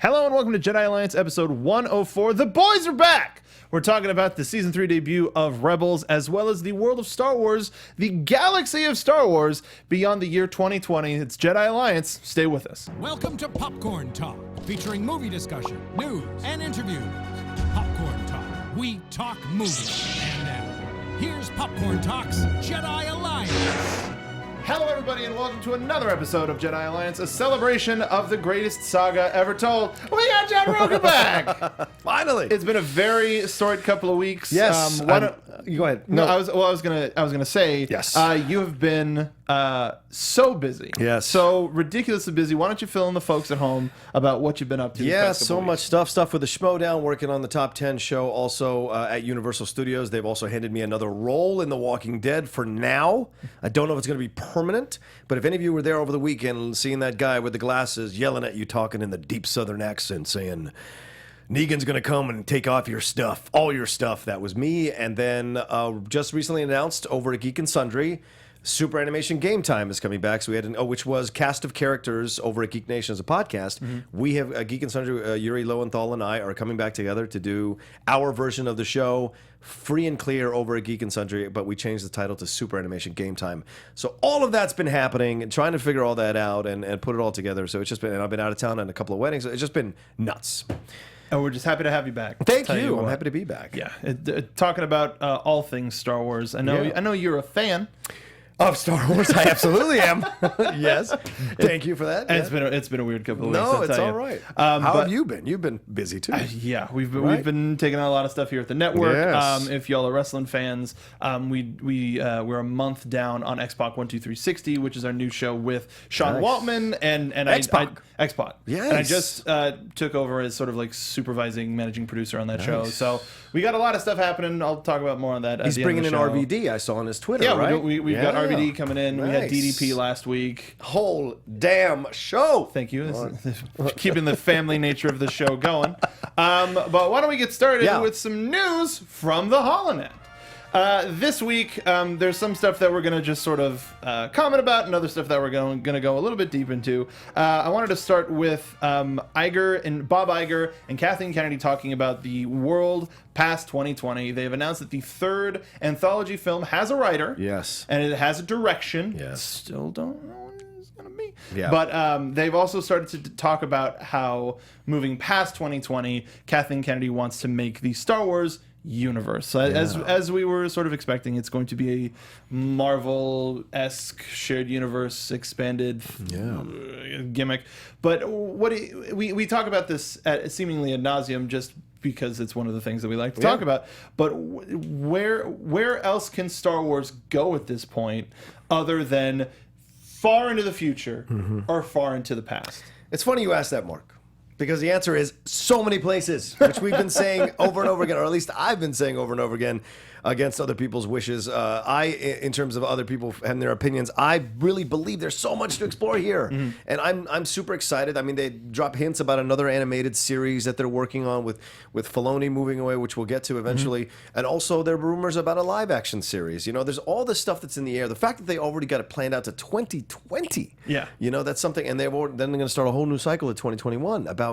Hello and welcome to Jedi Alliance episode 104. The boys are back! We're talking about the season 3 debut of Rebels, as well as the world of Star Wars, the galaxy of Star Wars, beyond the year 2020. It's Jedi Alliance. Stay with us. Welcome to Popcorn Talk, featuring movie discussion, news, and interviews. Popcorn Talk. We talk movies. And now, here's Popcorn Talk's Jedi Alliance. Hello, everybody, and welcome to another episode of Jedi Alliance, a celebration of the greatest saga ever told. We got John Rocha back! Finally! It's been a very storied couple of weeks. Yes. You go ahead. No, I was gonna say. Yes. You have been so busy. Yes. So ridiculously busy. Why don't you fill in the folks at home about what you've been up to? Yeah, the past so couple much weeks? stuff with the Schmoes Know, working on the top 10 show. Also at Universal Studios, they've also handed me another role in The Walking Dead for now. I don't know if it's going to be permanent, but if any of you were there over the weekend seeing that guy with the glasses yelling at you, talking in the deep Southern accent, saying, Negan's going to come and take off your stuff, all your stuff. That was me. And then just recently announced over at Geek and Sundry, Super Animation Game Time is coming back. So we had which was cast of characters over at Geek Nation as a podcast. Mm-hmm. We have Geek and Sundry, Yuri Lowenthal and I are coming back together to do our version of the show, free and clear over at Geek and Sundry, but we changed the title to Super Animation Game Time. So all of that's been happening and trying to figure all that out and put it all together. So it's just been, and I've been out of town on a couple of weddings. It's just been nuts. And we're just happy to have you back. Thank you. I'm happy to be back. Yeah, talking about all things Star Wars. I know you're a fan of Star Wars. I absolutely am. Yes. Thank you for that. Yeah. It's been a weird couple of weeks. No, it's all right. How have you been? You've been busy too. Yeah, we've been taking on a lot of stuff here at the network. Yes. If y'all are wrestling fans, we're a month down on Xbox 12360, which is our new show with Sean Waltman and Xbox. Yes. And I just took over as sort of like supervising managing producer on that show. So we got a lot of stuff happening. I'll talk about more on that. He's bringing in RVD. I saw on his Twitter. Yeah, right? we've got RVD coming in. Nice. We had DDP last week. Whole damn show. Thank you. Keeping the family nature of the show going. But why don't we get started with some news from the Holonet? This week, there's some stuff that we're going to just sort of comment about and other stuff that we're going to go a little bit deep into. I wanted to start with Bob Iger and Kathleen Kennedy talking about the world past 2020. They've announced that the third anthology film has a writer. Yes. And it has a direction. Yes. Still don't know what it's going to be. Yeah. But they've also started to talk about how moving past 2020, Kathleen Kennedy wants to make the Star Wars universe. So as we were sort of expecting, it's going to be a Marvel-esque shared universe expanded gimmick. But we talk about this seemingly ad nauseum just because it's one of the things that we like to talk about. But where else can Star Wars go at this point other than far into the future or far into the past? It's funny you asked that, Mark. Because the answer is so many places, which we've been saying over and over again, or at least I've been saying over and over again, against other people's wishes. In terms of other people and their opinions, I really believe there's so much to explore here. Mm-hmm. And I'm super excited. I mean, they drop hints about another animated series that they're working on with Filoni moving away, which we'll get to eventually. Mm-hmm. And also there are rumors about a live action series. You know, there's all this stuff that's in the air. The fact that they already got it planned out to 2020. Yeah. You know, that's something. And then they're going to start a whole new cycle of 2021 about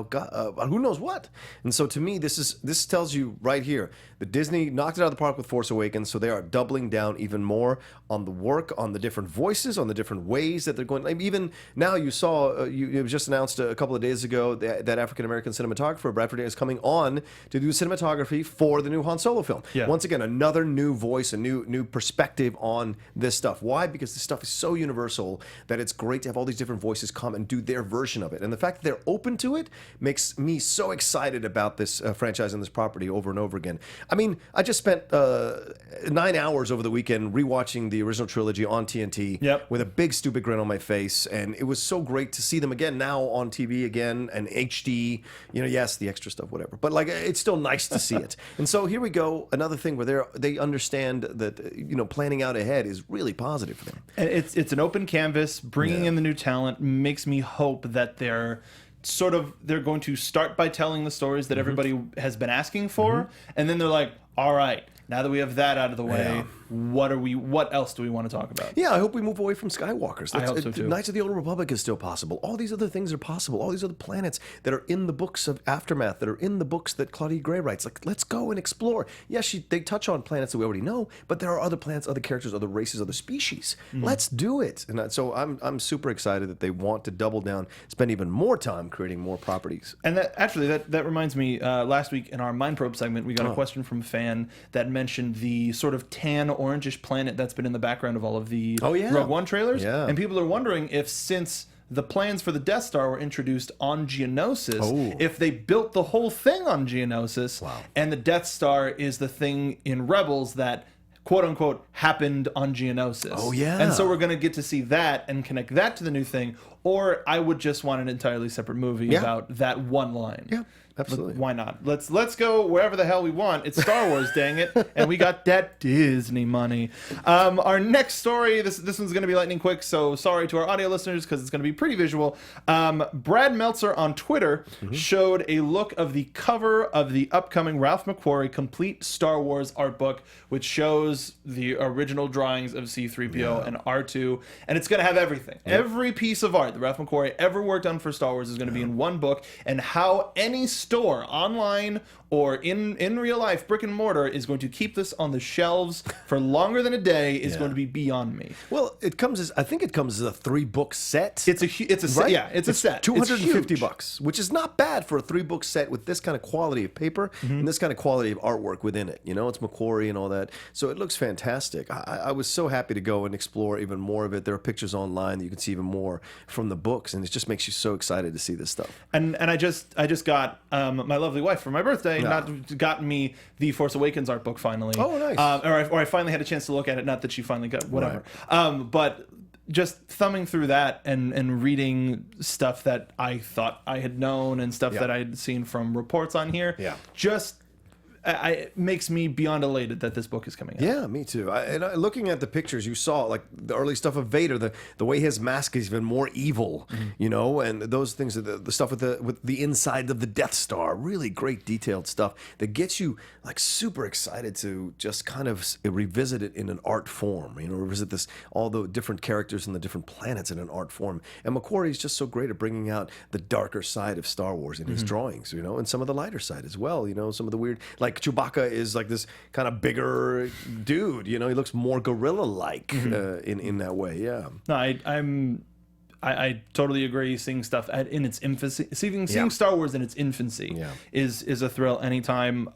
who knows what. And so to me, this tells you right here that Disney knocked it out of the park with Force Awakens, so they are doubling down even more on the work, on the different voices, on the different ways that they're going. Like even now, you saw you just announced a couple of days ago that African American cinematographer Bradford is coming on to do cinematography for the new Han Solo film. Yeah. Once again, another new voice, a new perspective on this stuff. Why? Because this stuff is so universal that it's great to have all these different voices come and do their version of it. And the fact that they're open to it makes me so excited about this franchise and this property over and over again. I mean, I just spent 9 hours over the weekend rewatching the original trilogy on TNT with a big stupid grin on my face, and it was so great to see them again now on TV again and HD. You know, yes, the extra stuff, whatever, but like it's still nice to see it. And so here we go, another thing where they understand that planning out ahead is really positive for them. And it's an open canvas. Bringing in the new talent makes me hope that they're going to start by telling the stories that everybody has been asking for, and then they're like, All right. Now that we have that out of the way, what else do we want to talk about? Yeah, I hope we move away from Skywalkers. I hope so too. Knights of the Old Republic is still possible. All these other things are possible. All these other planets that are in the books of Aftermath, that are in the books that Claudia Gray writes. Like, let's go and explore. Yes, they touch on planets that we already know, but there are other planets, other characters, other races, other species. Let's do it. And so I'm super excited that they want to double down, spend even more time creating more properties. And that reminds me, last week in our Mind Probe segment, we got a question from a fan that mentioned the sort of tan orangish planet that's been in the background of all of the Rogue One trailers. Yeah. And people are wondering if, since the plans for the Death Star were introduced on Geonosis, if they built the whole thing on Geonosis, and the Death Star is the thing in Rebels that quote unquote happened on Geonosis. Oh yeah. And so we're going to get to see that and connect that to the new thing, or I would just want an entirely separate movie about that one line. Yeah. Absolutely. Why not? Let's go wherever the hell we want. It's Star Wars, dang it, and we got that Disney money. Our next story, this one's going to be lightning quick, so sorry to our audio listeners because it's going to be pretty visual. Brad Meltzer on Twitter showed a look of the cover of the upcoming Ralph McQuarrie complete Star Wars art book, which shows the original drawings of C-3PO and R2, and it's going to have everything. Every piece of art that Ralph McQuarrie ever worked on for Star Wars is going to be in one book, and how any store online or in real life, brick and mortar, is going to keep this on the shelves for longer than a day is going to be beyond me. Well, I think it comes as a 3-book set. It's a set. Yeah, it's a set. $250, which is not bad for a 3-book set with this kind of quality of paper and this kind of quality of artwork within it. You know, it's McQuarrie and all that, so it looks fantastic. I was so happy to go and explore even more of it. There are pictures online that you can see even more from the books, and it just makes you so excited to see this stuff. And I just got my lovely wife for my birthday. Not gotten me the Force Awakens art book finally. Oh, nice. Or I finally had a chance to look at it. Not that she finally got whatever. But just thumbing through that and reading stuff that I thought I had known and stuff that I had seen from reports on here. Just it makes me beyond elated that this book is coming out. Yeah, me too. Looking at the pictures, you saw like the early stuff of Vader, the way his mask is even more evil, you know, and those things, the stuff with the inside of the Death Star, really great detailed stuff that gets you like super excited to just kind of revisit it in an art form, you know, revisit all the different characters and the different planets in an art form. And McQuarrie is just so great at bringing out the darker side of Star Wars in his drawings, you know, and some of the lighter side as well, you know, some of the weird, like Chewbacca is like this kind of bigger dude, you know, he looks more gorilla-like in that way. Yeah. No, I totally agree. Seeing stuff in its infancy, seeing Star Wars in its infancy is a thrill anytime.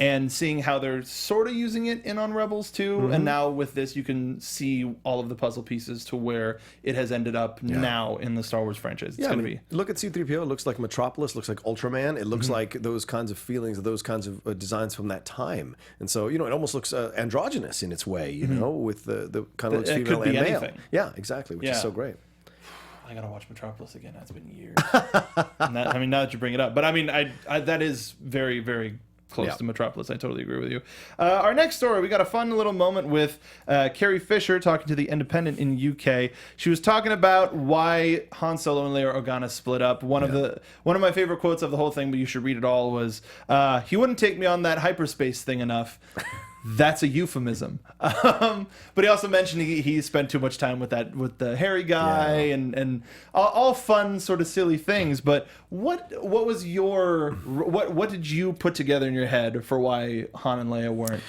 And seeing how they're sort of using it on Rebels too, and now with this, you can see all of the puzzle pieces to where it has ended up now in the Star Wars franchise. It's going to be. Look at C-3PO. It looks like Metropolis. Looks like Ultraman. It looks like those kinds of feelings, those kinds of designs from that time. And so, you know, it almost looks androgynous in its way. You know, with the kind of looks female and male. Yeah, exactly. Which is so great. I gotta watch Metropolis again. That's been years. Now that you bring it up, but I mean, that is very, very close to Metropolis. I totally agree with you. Our next story, we got a fun little moment with Carrie Fisher talking to The Independent in UK. She was talking about why Han Solo and Leia Organa split up. One of my favorite quotes of the whole thing, but you should read it all, was, "He wouldn't take me on that hyperspace thing enough." That's a euphemism. But he also mentioned he spent too much time with the hairy guy and all fun sort of silly things. But what was what did you put together in your head for why Han and Leia weren't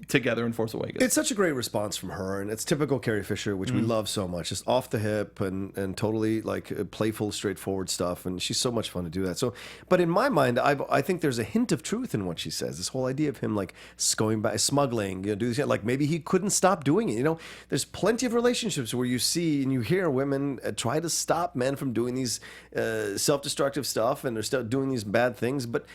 together in Force Awakens? It's such a great response from her, and it's typical Carrie Fisher, which we love so much. Just off the hip and totally like playful, straightforward stuff, and she's so much fun to do that. So, but in my mind, I think there's a hint of truth in what she says. This whole idea of him like going back, smuggling, you know, do this, like maybe he couldn't stop doing it. You know, there's plenty of relationships where you see and you hear women try to stop men from doing these self-destructive stuff, and they're still doing these bad things, but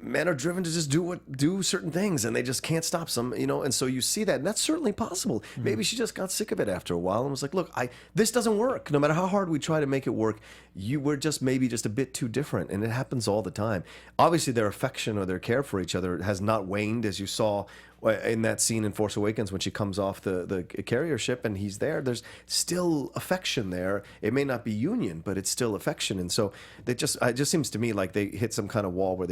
men are driven to just do certain things, and they just can't stop some, you know. And so you see that, and that's certainly possible. Maybe she just got sick of it after a while and was like, look, this doesn't work. No matter how hard we try to make it work, we're just maybe just a bit too different, and it happens all the time. Obviously their affection or their care for each other has not waned, as you saw in that scene in Force Awakens when she comes off the carrier ship and he's there. There's still affection there. It may not be union, but it's still affection. And so it just seems to me like they hit some kind of wall where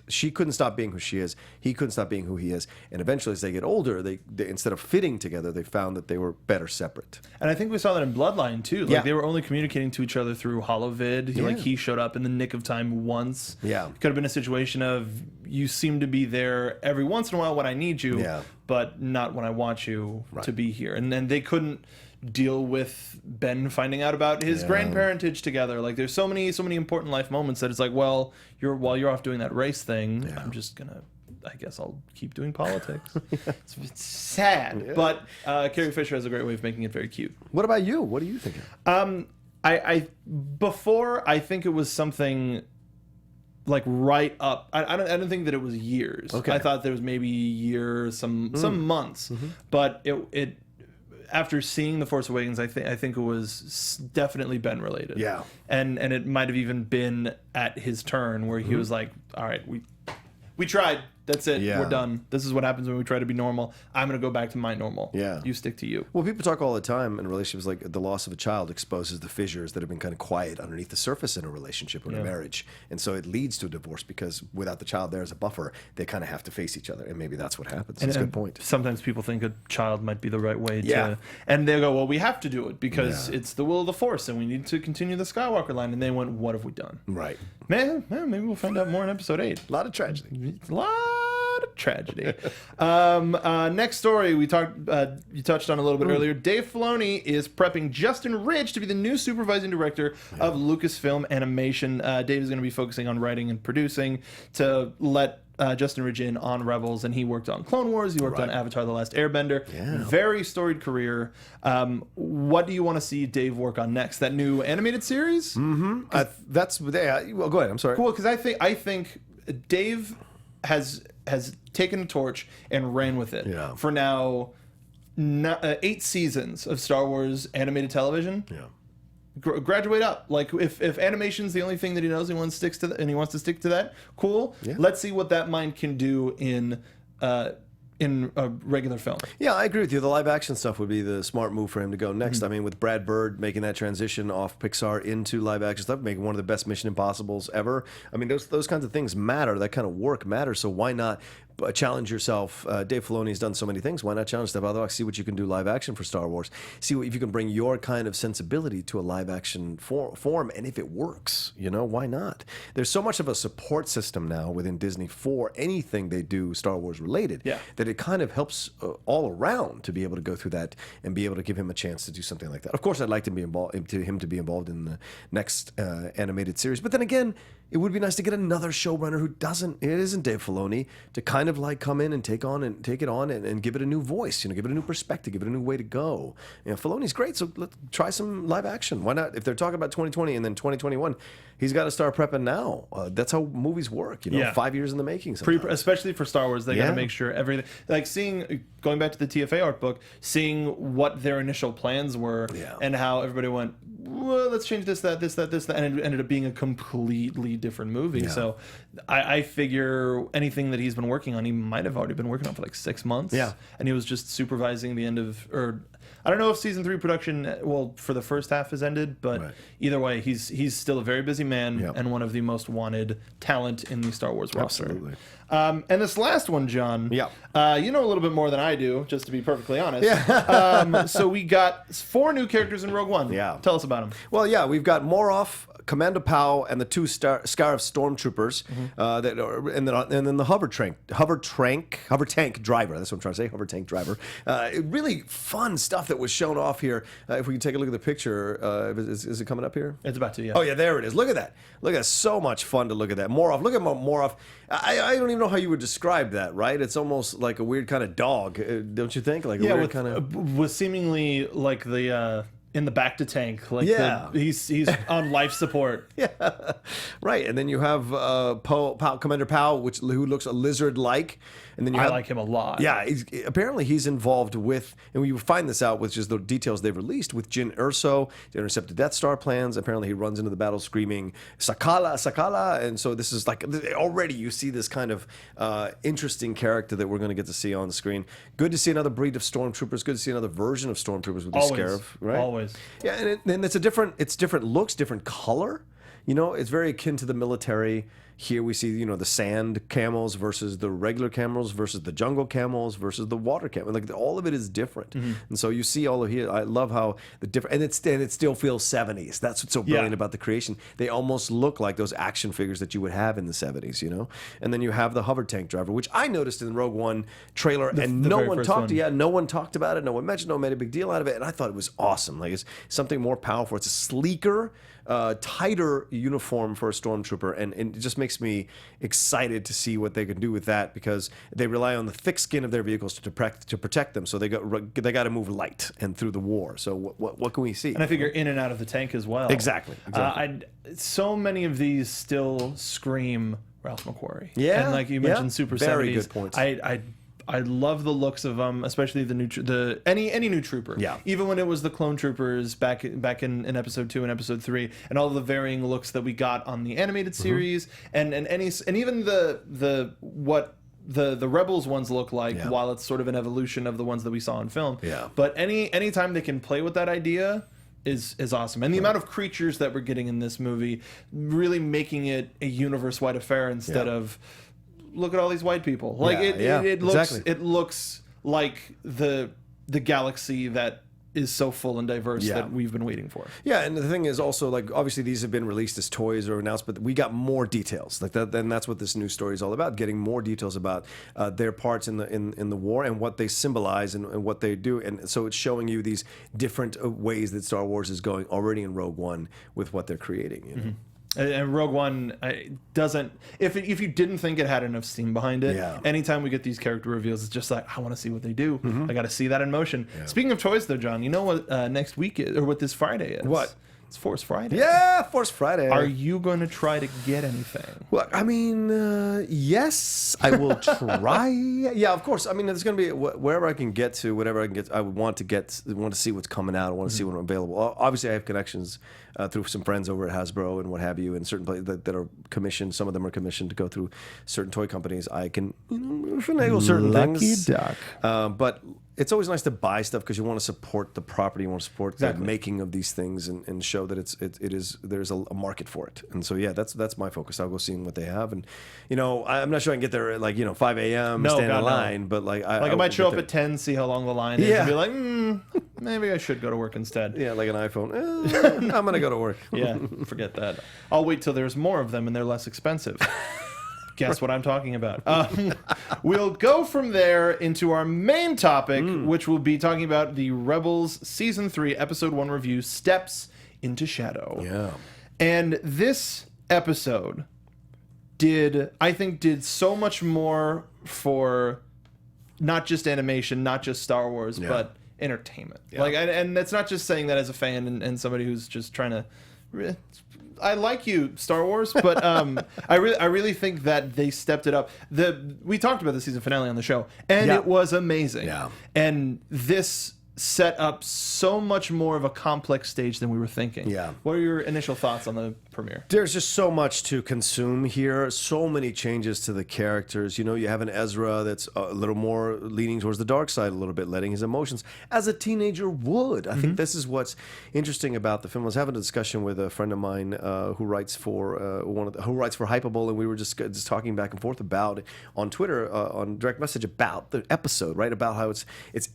she couldn't stop being who she is. He couldn't stop being who he is. And eventually, as they get older, they instead of fitting together, they found that they were better separate. And I think we saw that in Bloodline too. Like they were only communicating to each other through holovid. Like he showed up in the nick of time once. Yeah. It could have been a situation of you seem to be there every once in a while when I need you, but not when I want you to be here. And then they couldn't deal with Ben finding out about his grandparentage together. Like there's so many important life moments that it's like, well, while you're off doing that race thing, I'm just gonna, I guess I'll keep doing politics. It's sad, but Carrie Fisher has a great way of making it very cute. What about you? What are you thinking? Before I think it was something like right up. I don't think that it was years. Okay. I thought there was maybe a year, some months, but it after seeing The Force Awakens, I think it was definitely Ben related. Yeah, and it might have even been at his turn where he was like, all right, we tried. That's it. Yeah. We're done. This is what happens when we try to be normal. I'm going to go back to my normal. Yeah. You stick to you. Well, people talk all the time in relationships like the loss of a child exposes the fissures that have been kind of quiet underneath the surface in a relationship or in a marriage. And so it leads to a divorce because without the child there as a buffer, they kind of have to face each other. And maybe that's what happens. That's a good point. Sometimes people think a child might be the right way to... And they go, well, we have to do it because it's the will of the Force and we need to continue the Skywalker line. And they went, what have we done? Right. Man, maybe we'll find out more in Episode 8. A lot of tragedy. A lot of tragedy. Next story you touched on a little bit earlier. Dave Filoni is prepping Justin Ridge to be the new supervising director of Lucasfilm Animation. Dave is going to be focusing on writing and producing to let Justin Ridge in on Rebels, and he worked on Clone Wars. He worked on Avatar: The Last Airbender. Yeah. Very storied career. What do you want to see Dave work on next? That new animated series? Mm-hmm. Well, go ahead. I'm sorry. Cool, because I think Dave has taken a torch and ran with it for now 8 seasons of Star Wars animated television. Yeah. Graduate up. Like if animation's the only thing that he knows, he wants to stick to that. Cool. Yeah. Let's see what that mind can do in a regular film. Yeah, I agree with you. The live action stuff would be the smart move for him to go next. Mm-hmm. I mean, with Brad Bird making that transition off Pixar into live action stuff, making one of the best Mission Impossibles ever. I mean, those kinds of things matter. That kind of work matters. So why not challenge yourself? Dave Filoni's done so many things. Why not challenge stuff? Otherwise, see what you can do live action for Star Wars. See if you can bring your kind of sensibility to a live action form. And if it works, why not? There's so much of a support system now within Disney for anything they do Star Wars related that it kind of helps all around to be able to go through that and be able to give him a chance to do something like that. Of course, I'd like to be involved in the next animated series. But then again, it would be nice to get another showrunner who isn't Dave Filoni, to kind of like come in and take it on and give it a new voice, give it a new perspective, give it a new way to go. Filoni's great, so let's try some live action. Why not? If they're talking about 2020 and then 2021, he's got to start prepping now. That's how movies work, 5 years in the making. Especially for Star Wars, they got to make sure everything, like going back to the TFA art book, seeing what their initial plans were and how everybody went, well, let's change this, that, and it ended up being a completely different movie. So I figure anything that he's been working on, he might have already been working on for like 6 months. Yeah. And he was just supervising the end of, or I don't know if season 3 production, for the first half has ended, but either way, he's still a very busy man and one of the most wanted talent in the Star Wars roster. Absolutely. And this last one, John, you know a little bit more than I do, just to be perfectly honest. So we got 4 new characters in Rogue One. Yeah. Tell us about them. Well, we've got Moroff, Commando Pow, and the 2 Scarif stormtroopers, and then the hover tank driver. That's what I'm trying to say. Hover tank driver. Really fun stuff that was shown off here. If we can take a look at the picture, is it coming up here? It's about to. Yeah. Oh yeah, there it is. Look at that. Look at so much fun to look at that. Moroff. Look at Moroff. I don't even know how you would describe that. Right? It's almost like a weird kind of dog, don't you think? Like a weird kind of was seemingly like the in the back to tank, like Yeah. he's on life support. Yeah, right. And then you have Commander Powell, who looks a lizard-like, and then you I have, like him a lot. Yeah, apparently he's involved with, and we find this out with just the details they've released with Jyn Erso, the intercepted Death Star plans. Apparently he runs into the battle screaming "Sakala, Sakala," and so this is like already you see this kind of interesting character that we're going to get to see on the screen. Good to see another breed of stormtroopers. Good to see another version of stormtroopers with the Scarab. Right? Always. Yeah, and it's different looks, different color. You know, it's very akin to the military. Here we see, you know, the sand camels versus the regular camels versus the jungle camels versus the water camels. Like all of it is different, and so you see all of here. I love how the different, and it still feels 70s. That's what's so brilliant about the creation. They almost look like those action figures that you would have in the 70s, you know. And then you have the hover tank driver, which I noticed in the Rogue One trailer, and no one talked. Yeah, no one talked about it. No one mentioned. No one made a big deal out of it, and I thought it was awesome. Like it's something more powerful. It's a sleeker, tighter uniform for a stormtrooper, and it just makes me excited to see what they can do with that, because they rely on the thick skin of their vehicles to protect them. So they got to move light and through the war. So what can we see? And I figure in and out of the tank as well. Exactly. So many of these still scream Ralph McQuarrie. Yeah, and like you mentioned, super very 70s. good points. I love the looks of them, especially any new trooper. Yeah. Even when it was the clone troopers back in episode 2 and episode 3, and all the varying looks that we got on the animated series, and even what the Rebels ones look like, while it's sort of an evolution of the ones that we saw in film. Yeah. But anytime they can play with that idea is awesome. And the amount of creatures that we're getting in this movie, really making it a universe-wide affair instead of look at all these white people. Like it looks like the galaxy that is so full and diverse that we've been waiting for. Yeah, and the thing is also, like, obviously these have been released as toys or announced, but we got more details. Like that, then that's what this new story is all about: getting more details about their parts in the war and what they symbolize and what they do. And so it's showing you these different ways that Star Wars is going already in Rogue One with what they're creating. You know? And Rogue One doesn't. If you didn't think it had enough steam behind it, anytime we get these character reveals, it's just like, I want to see what they do. I got to see that in motion. Speaking of toys, though, John, you know what next week is, or what this Friday is? What? It's Force Friday. Yeah, Force Friday. Are you going to try to get anything? Well, I mean, yes, I will try. Yeah, of course. I mean, it's going to be wherever I can get to, whatever I can get. I would want to see what's coming out. I want to see what's available. Obviously, I have connections through some friends over at Hasbro and what have you, and certain places that are commissioned. Some of them are commissioned to go through certain toy companies. I can finagle certain things. Lucky duck. But it's always nice to buy stuff because you want to support the property, you want to support the making of these things, and show that there's a market for it. And so that's my focus. I'll go see what they have, and I'm not sure I can get there at 5 a.m. stand in line, but I might show up at 10, see how long the line is, and be like, maybe I should go to work instead. Yeah, like an iPhone. I'm gonna go to work. Yeah, forget that. I'll wait till there's more of them and they're less expensive. Guess what I'm talking about. We'll go from there into our main topic, which will be talking about the Rebels Season 3, Episode 1 review, Steps into Shadow. Yeah. And this episode did so much more for not just animation, not just Star Wars, but entertainment. Yeah. And that's not just saying that as a fan and somebody who's just trying to... I like you, Star Wars, but I really think that they stepped it up. We talked about the season finale on the show, and it was amazing. Yeah. And this set up so much more of a complex stage than we were thinking. Yeah. What are your initial thoughts on the premiere? There's just so much to consume here. So many changes to the characters. You have an Ezra that's a little more leaning towards the dark side a little bit, letting his emotions, as a teenager would. I think this is what's interesting about the film. I was having a discussion with a friend of mine who writes for Hypable, and we were just talking back and forth about it on Twitter, on direct message, about the episode, right? About how it's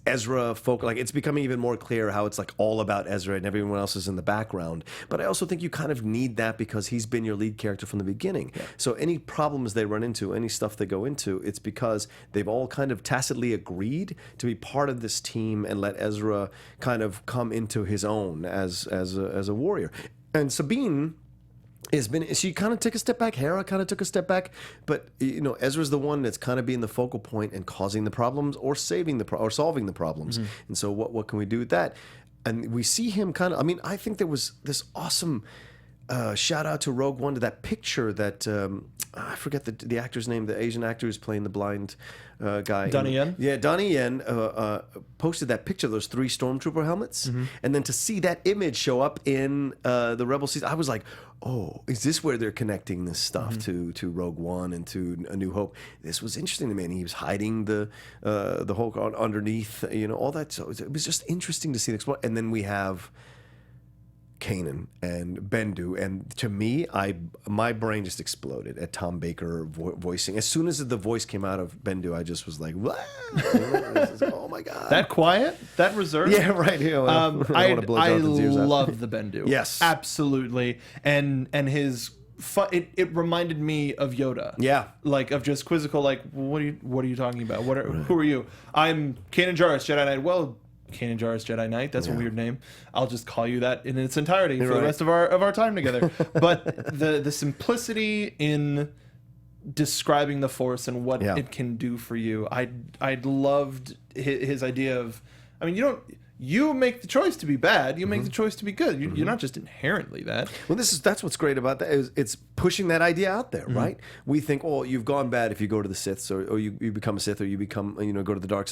Ezra folk, like it's becoming even more clear how it's like all about Ezra and everyone else is in the background. But I also think you kind of need that because he's been your lead character from the beginning. Yeah. So any problems they run into, any stuff they go into, it's because they've all kind of tacitly agreed to be part of this team and let Ezra kind of come into his own as a warrior. And Sabine she kind of took a step back. Hera kind of took a step back, but Ezra's the one that's kind of being the focal point and causing the problems or solving the problems. And so what can we do with that? and we see him kind of. I mean, I think there was this awesome shout out to Rogue One to that picture that I forget the actor's name, the Asian actor who's playing the blind guy. Donnie Yen? Yeah, Donnie Yen posted that picture of those 3 Stormtrooper helmets. And then to see that image show up in the Rebel season, I was like, oh, is this where they're connecting this stuff to Rogue One and to A New Hope? This was interesting to me. And he was hiding the Hulk underneath, all that. So it was just interesting to see the explore. And then we have Kanan and Bendu, and to me, my brain just exploded at Tom Baker voicing. As soon as the voice came out of Bendu, I just was like, "Wow!" Oh my god! That quiet, that reserved. Yeah, right. I love the Bendu. Yes, absolutely, and his. It reminded me of Yoda. Yeah, like of just quizzical. Like, what are you talking about? Who are you? I'm Kanan Jarrus, Jedi Knight. Well, Kanan Jarrus, Jedi Knight. That's a weird name. I'll just call you that in its entirety for the rest of our time together. But the simplicity in describing the Force and what it can do for you, I loved his idea of. I mean, you make the choice to be bad. You make the choice to be good. You're not just inherently that. Well, that's what's great about that is it's pushing that idea out there, right? We think, oh, you've gone bad if you go to the Siths, or you become a Sith, or you become go to the dark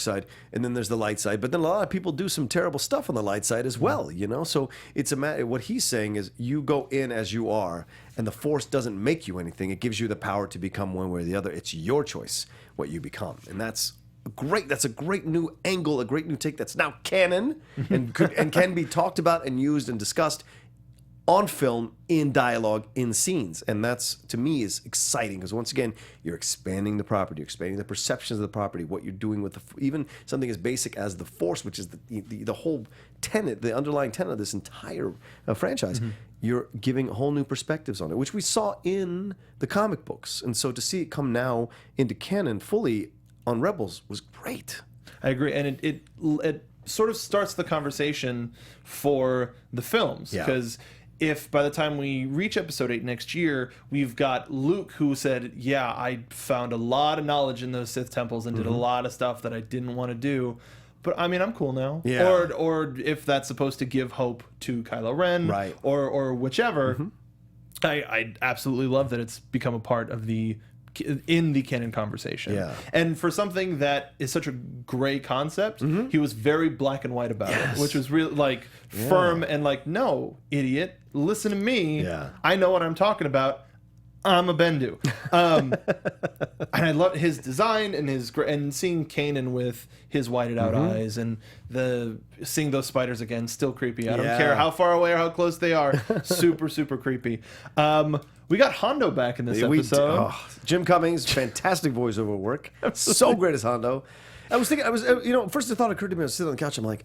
side, and then there's the light side. But then a lot of people do some terrible stuff on the light side as well, So it's a matter. What he's saying is, you go in as you are, and the Force doesn't make you anything. It gives you the power to become one way or the other. It's your choice what you become, and that's a great new angle, a great new take that's now canon and can be talked about and used and discussed on film, in dialogue, in scenes. And that's, to me, is exciting, because once again, you're expanding the property, you're expanding the perceptions of the property, what you're doing with even something as basic as the Force, which is the whole tenet, the underlying tenet of this entire franchise. You're giving whole new perspectives on it, which we saw in the comic books. And so to see it come now into canon fully on Rebels was great. I agree, and it sort of starts the conversation for the films, because if by the time we reach Episode 8 next year, we've got Luke who said, "Yeah, I found a lot of knowledge in those Sith temples and did a lot of stuff that I didn't want to do, but I mean, I'm cool now." Yeah. Or if that's supposed to give hope to Kylo Ren, right, or whichever, I absolutely love that it's become a part of in the canon conversation. Yeah. And for something that is such a gray concept, he was very black and white about it, which was really firm and no, idiot, listen to me. Yeah. I know what I'm talking about. I'm a Bendu. And I love his design and seeing Kanan with his whited out eyes and seeing those spiders again, still creepy. I don't care how far away or how close they are. Super, super creepy. We got Hondo back in this episode. Jim Cummings, fantastic voiceover work. So great as Hondo. I was thinking, first the thought occurred to me, I was sitting on the couch, I'm like,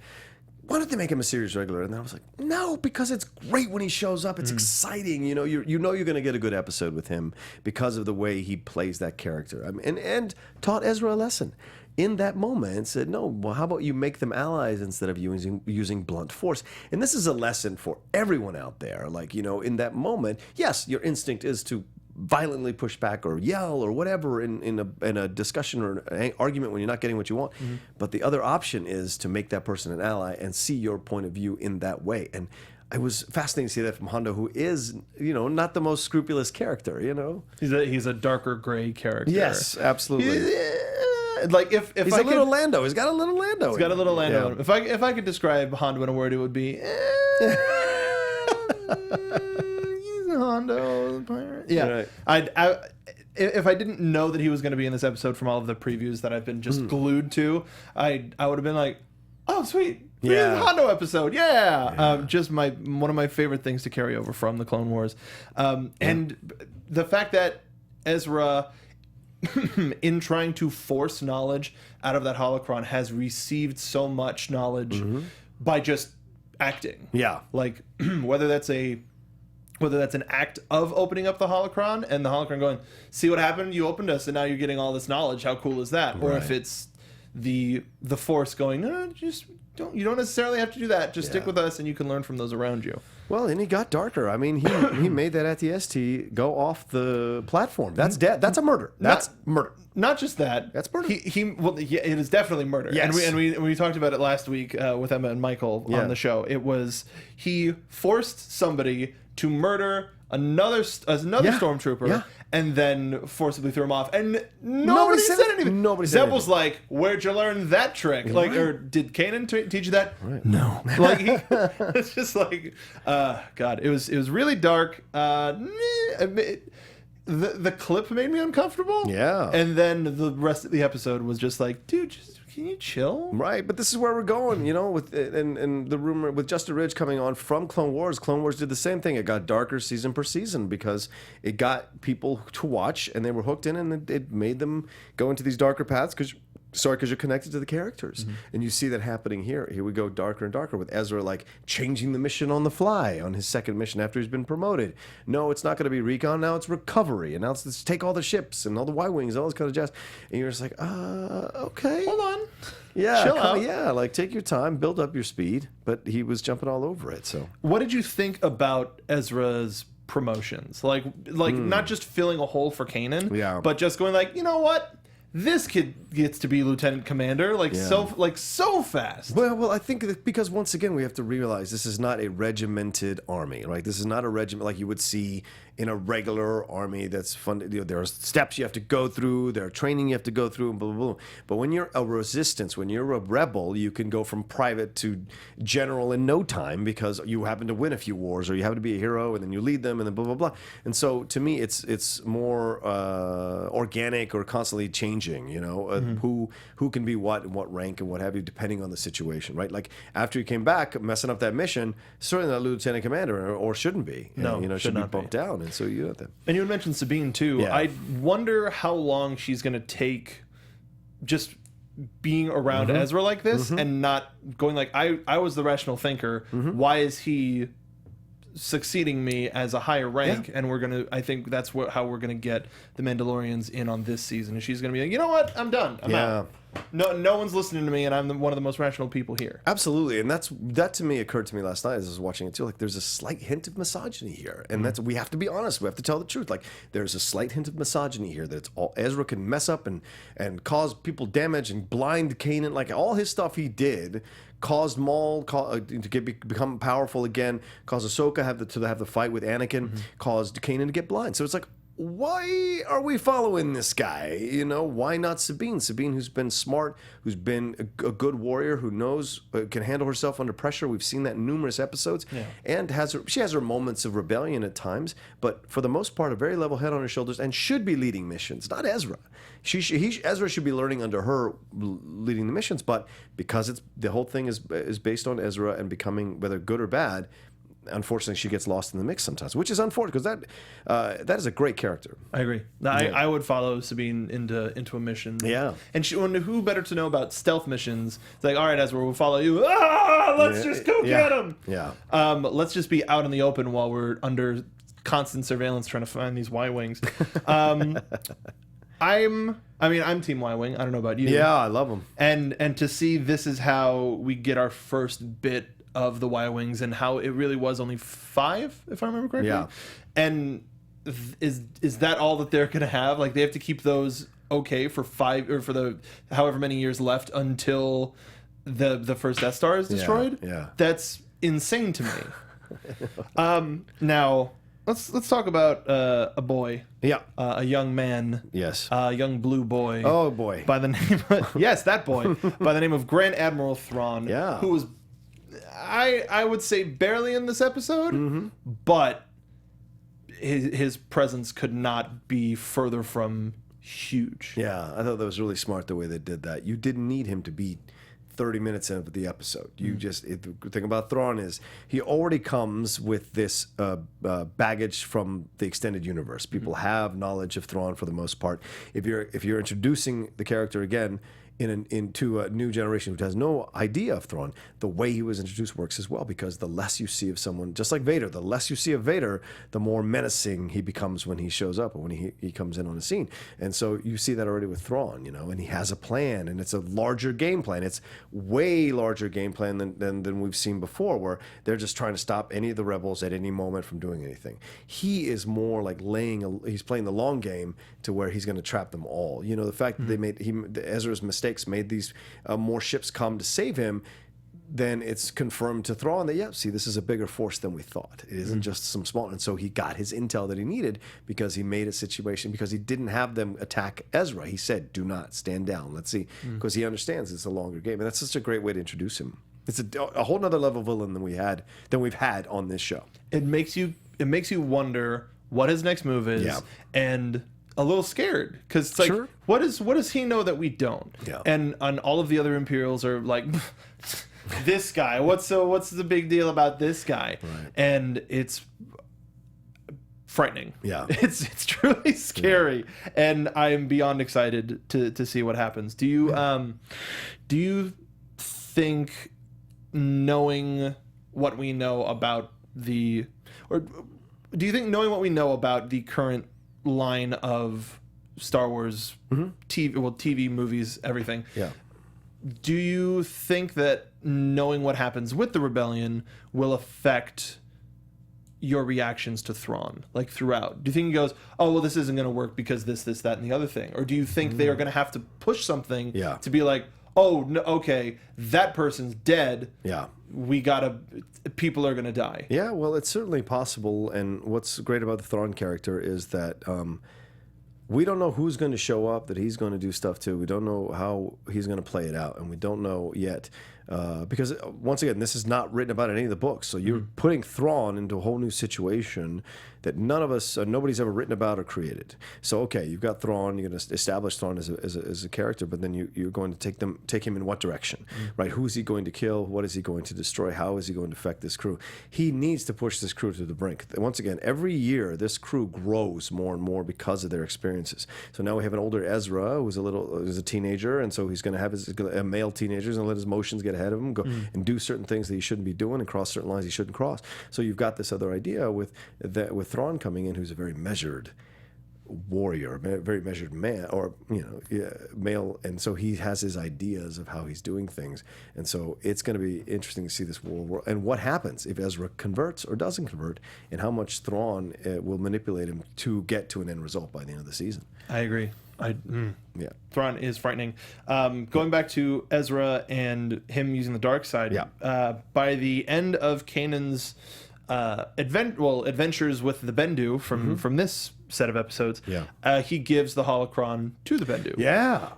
why don't they make him a series regular? And then I was like, no, because it's great when he shows up. It's exciting. You're going to get a good episode with him because of the way he plays that character. I mean, and taught Ezra a lesson in that moment and said, no, well, how about you make them allies instead of using blunt force? And this is a lesson for everyone out there. In that moment, yes, your instinct is to violently push back or yell or whatever in a discussion or an argument when you're not getting what you want. But the other option is to make that person an ally and see your point of view in that way. And it was fascinating to see that from Hondo, who is, not the most scrupulous character, He's a darker gray character. Yes, absolutely. If he's a little Lando. He's got a little Lando. He's got a little Lando. Yeah. If I could describe Hondo in a word, it would be he's a Hondo pirate. Yeah. Right. If I didn't know that he was going to be in this episode from all of the previews that I've been just glued to, I would have been like, oh sweet. Yeah, Hondo episode, just one of my favorite things to carry over from the Clone Wars, and the fact that Ezra, in trying to force knowledge out of that holocron, has received so much knowledge by just acting. Yeah, whether that's an act of opening up the holocron and the holocron going, see what happened? You opened us, and now you're getting all this knowledge. How cool is that? Right. Or if it's the Force going, no, you don't necessarily have to do that. Just stick with us, and you can learn from those around you. Well, and he got darker. I mean, he made that AT-ST go off the platform. That's dead. That's a murder. That's murder. Not just that. That's murder. It is definitely murder. Yes. And we talked about it last week with Emma and Michael on the show. It was he forced somebody to murder another stormtrooper and then forcibly threw him off, and nobody said anything. Zeb was like, "Where'd you learn that trick?" Like, or did Kanan teach you that? Right. No. Like, it's just like, God, it was really dark. The clip made me uncomfortable. Yeah. And then the rest of the episode was just like, dude, can you chill? Right, but this is where we're going, with and the rumor with Justin Ridge coming on from Clone Wars. Clone Wars did the same thing. It got darker season per season because it got people to watch and they were hooked in, and it made them go into these darker paths because you're connected to the characters. Mm-hmm. And you see that happening here. Here we go darker and darker with Ezra like changing the mission on the fly on his second mission after he's been promoted. No, it's not going to be recon. Now it's recovery. And now let's take all the ships and all the Y-Wings, all this kind of jazz. And you're just like, okay. Hold on. Yeah, chill out. Yeah, like take your time, build up your speed. But he was jumping all over it. So what did you think about Ezra's promotions? Like not just filling a hole for Kanan, but just going like, you know what? This kid gets to be lieutenant commander so fast. Well, I think that because once again we have to realize this is not a regimented army, right? This is not a regiment like you would see in a regular army that's funded. There are steps you have to go through, there are training you have to go through, and blah, blah, blah. But when you're a resistance, when you're a rebel, you can go from private to general in no time because you happen to win a few wars or you happen to be a hero and then you lead them and then blah, blah, blah. And so to me, it's more organic or constantly changing, who can be what and what rank and what have you, depending on the situation, right? Like after you came back, messing up that mission, certainly not lieutenant commander or shouldn't be. Should be bumped down. And so you know that. And you had mentioned Sabine too. Yeah. I wonder how long she's going to take just being around Ezra like this and not going like, I was the rational thinker. Why is he succeeding me as a higher rank? And I think that's how we're going to get the Mandalorians in on this season. And she's going to be like, you know what? I'm done. I'm out. No one's listening to me, and I'm one of the most rational people here. Absolutely, and that to me occurred to me last night as I was watching it too. Like, there's a slight hint of misogyny here, and we have to be honest. We have to tell the truth. Like, there's a slight hint of misogyny here that Ezra can mess up and cause people damage and blind Kanan. Like all his stuff he did caused Maul to become powerful again. Caused Ahsoka to have the fight with Anakin. Caused Kanan to get blind. So it's like, why are we following this guy? Why not Sabine? Sabine, who's been smart, who's been a good warrior, who knows, can handle herself under pressure. We've seen that in numerous episodes, and she has her moments of rebellion at times, but for the most part, a very level head on her shoulders, and should be leading missions. Not Ezra. Ezra should be learning under her leading the missions, but because the whole thing is based on Ezra and becoming, whether good or bad, unfortunately, she gets lost in the mix sometimes, which is unfortunate because that is a great character. I agree. I would follow Sabine into a mission. Yeah. And who better to know about stealth missions? It's like, all right, Ezra, we'll follow you. Let's just go get him. Yeah. Let's just be out in the open while we're under constant surveillance trying to find these Y-Wings. I'm Team Y-Wing. I don't know about you. Yeah, I love them. And to see this is how we get our first bit of the Y-Wings and how it really was only 5, if I remember correctly. Yeah. And is that all that they're going to have? Like, they have to keep those okay for 5 or for the however many years left until the first Death Star is destroyed? Yeah. That's insane to me. Now, let's talk about a boy. Yeah. A young man. Yes. A young blue boy. Oh, boy. By the name of, yes, that boy. By the name of Grand Admiral Thrawn. Yeah. Who was, I would say, barely in this episode, but his presence could not be further from huge. Yeah, I thought that was really smart the way they did that. You didn't need him to be 30 minutes into the episode. The thing about Thrawn is he already comes with this baggage from the extended universe. People have knowledge of Thrawn for the most part. If you're introducing the character again into a new generation who has no idea of Thrawn, the way he was introduced works as well, because the less you see of someone, just like Vader, the less you see of Vader, the more menacing he becomes when he shows up or when he comes in on the scene. And so you see that already with Thrawn, and he has a plan, and it's a larger game plan. It's way larger game plan than we've seen before, where they're just trying to stop any of the rebels at any moment from doing anything. He is more like he's playing the long game to where he's going to trap them all. The fact that Ezra's mistakes made these more ships come to save him, then it's confirmed to Thrawn that, this is a bigger force than we thought. It isn't just some small. And so he got his intel that he needed because he made a situation, because he didn't have them attack Ezra. He said, do not stand down. Let's see. Because he understands it's a longer game. And that's such a great way to introduce him. It's a whole nother level of villain than we've had on this show. It makes you wonder what his next move is, and a little scared, because it's like, what does he know that we don't? Yeah. And all of the other Imperials are like, this guy. What's the big deal about this guy? Right. And it's frightening. Yeah. It's truly scary, and I am beyond excited to see what happens. Do you think, knowing what we know about the current line of Star Wars TV movies, everything, do you think that knowing what happens with the rebellion will affect your reactions to Thrawn, like throughout? Do you think he goes, oh, well, this isn't going to work because this, that, and the other thing? Or do you think they are going to have to push something to be like, oh, no, okay, that person's dead. Yeah. People are going to die. Yeah, well, it's certainly possible. And what's great about the Thrawn character is that we don't know who's going to show up that he's going to do stuff to. We don't know how he's going to play it out. And we don't know yet. Because, once again, this is not written about in any of the books. So you're putting Thrawn into a whole new situation that nobody's ever written about or created. So, okay, you've got Thrawn. You're going to establish Thrawn as a character, but then you're going to take him in what direction, right? Who is he going to kill? What is he going to destroy? How is he going to affect this crew? He needs to push this crew to the brink. Once again, every year, this crew grows more and more because of their experiences. So now we have an older Ezra who's a teenager, and so he's going to have a male teenager and let his emotions get ahead of him, go and do certain things that he shouldn't be doing and cross certain lines he shouldn't cross. So you've got this other idea with Thrawn coming in, who's a very measured warrior, very measured man, or male, and so he has his ideas of how he's doing things, and so it's going to be interesting to see this war and what happens if Ezra converts or doesn't convert, and how much Thrawn will manipulate him to get to an end result by the end of the season. I agree. Thrawn is frightening. Going back to Ezra and him using the dark side. By the end of Kanan's adventures with the Bendu from this set of episodes, he gives the holocron to the Bendu.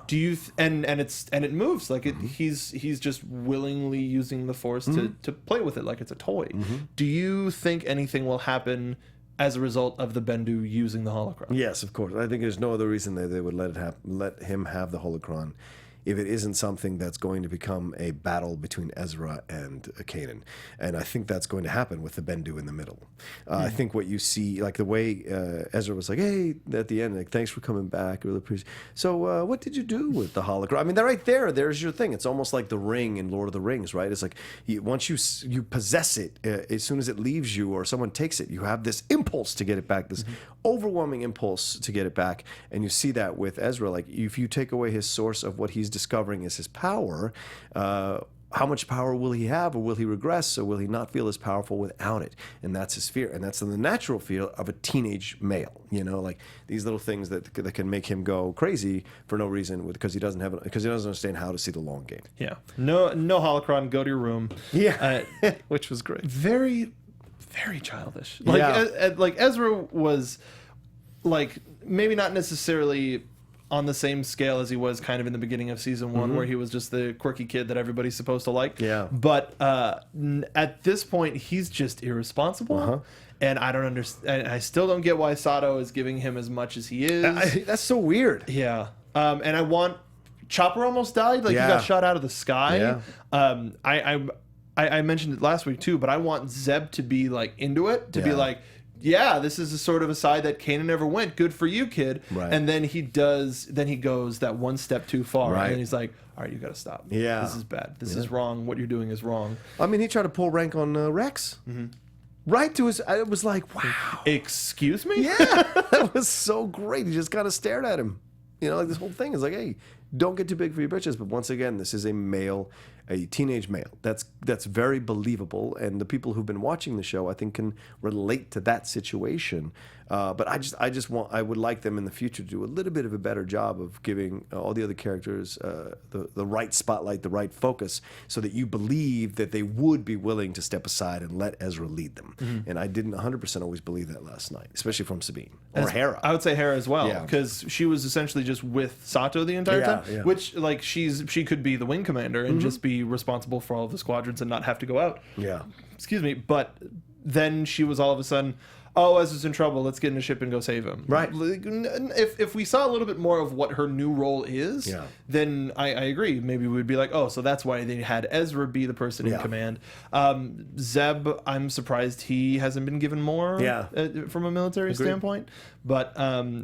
Do you and it moves like it. He's just willingly using the Force to play with it like it's a toy. Do you think anything will happen as a result of the Bendu using the holocron? Yes, of course. I think there's no other reason they would let him have the holocron if it isn't something that's going to become a battle between Ezra and Kanan. And I think that's going to happen with the Bendu in the middle. I think what you see, like the way Ezra was like, hey, at the end, like, thanks for coming back. Really appreciate. So what did you do with the holocron? I mean, they're right there. There's your thing. It's almost like the ring in Lord of the Rings, right? It's like once you possess it, as soon as it leaves you or someone takes it, you have this impulse to get it back, this overwhelming impulse to get it back. And you see that with Ezra. Like, if you take away his source of what he's discovering is his power, how much power will he have, or will he regress, or will he not feel as powerful without it? And that's his fear, and that's the natural fear of a teenage male. Like these little things that can make him go crazy for no reason, because he doesn't understand how to see the long game. No holocron. Go to your room. Which was great. Very, very childish. Like Ezra was, like, maybe not necessarily on the same scale as he was kind of in the beginning of season one, where he was just the quirky kid that everybody's supposed to like. But at this point, he's just irresponsible. And I don't understand. I still don't get why Sato is giving him as much as he is. That's so weird. And I want... Chopper almost died. Like, he got shot out of the sky. I mentioned it last week too, but I want Zeb to be like into it, to be like, yeah, this is a sort of a side that Kanan never went. Good for you, kid. Right. And then he goes that one step too far. Right. And then he's like, all right, you got to stop. Yeah. This is bad. This is wrong. What you're doing is wrong. I mean, he tried to pull rank on Rex. Mm-hmm. Right to his... It was like, wow. Excuse me? Yeah. That was so great. He just kind of stared at him. You know, like this whole thing is like, hey, don't get too big for your britches. But once again, this is a teenage male. That's very believable. And the people who've been watching the show, I think, can relate to that situation. But I would like them in the future to do a little bit of a better job of giving all the other characters the right spotlight, the right focus, so that you believe that they would be willing to step aside and let Ezra lead them. Mm-hmm. And I didn't 100% always believe that last night, especially from Sabine or Hera. I would say Hera as well, because she was essentially just with Sato the entire time, which like she could be the wing commander and just be responsible for all of the squadrons and not have to go out. Yeah. Excuse me, but then she was all of a sudden, oh, Ezra's in trouble. Let's get in a ship and go save him. Right. If we saw a little bit more of what her new role is, then I agree. Maybe we'd be like, oh, so that's why they had Ezra be the person in command. Zeb, I'm surprised he hasn't been given more from a military standpoint. But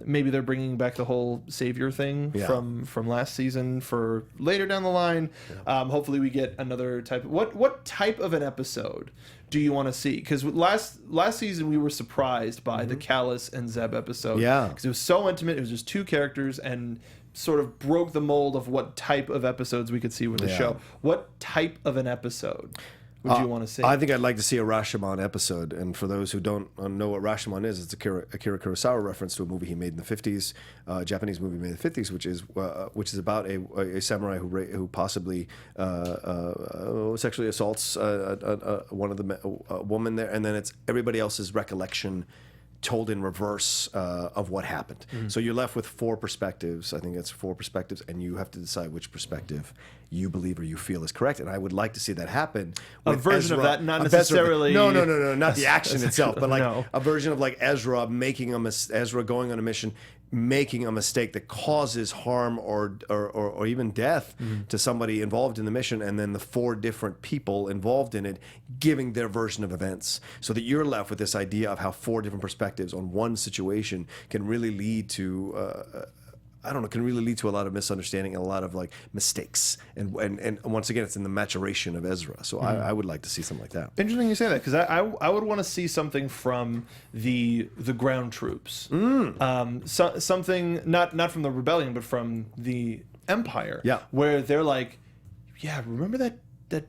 maybe they're bringing back the whole savior thing from last season for later down the line. Hopefully we get another type of... What type of an episode do you want to see? Because last season we were surprised by the Callus and Zeb episode. Yeah. Because it was so intimate. It was just two characters and sort of broke the mold of what type of episodes we could see with the show. What type of an episode would you want to see? I think I'd like to see a Rashomon episode. And for those who don't know what Rashomon is, it's Akira Kurosawa reference to a movie he made in the 50s, a Japanese movie made in the 50s, which is about a samurai who possibly sexually assaults a woman there, and then it's everybody else's recollection told in reverse of what happened. Mm-hmm. So you're left with four perspectives. I think it's four perspectives, and you have to decide which perspective you believe or you feel is correct. And I would like to see that happen. A version Ezra, of that, not necessarily... No, not the action itself, but like a version of like Ezra going on a mission, making a mistake that causes harm or even death to somebody involved in the mission, and then the four different people involved in it giving their version of events, so that you're left with this idea of how four different perspectives on one situation can really lead to can really lead to a lot of misunderstanding and a lot of like mistakes. And once again, it's in the maturation of Ezra. So I would like to see something like that. Interesting you say that, because I would want to see something from the ground troops. Something not from the rebellion, but from the Empire. Yeah. Where they're like, yeah, remember that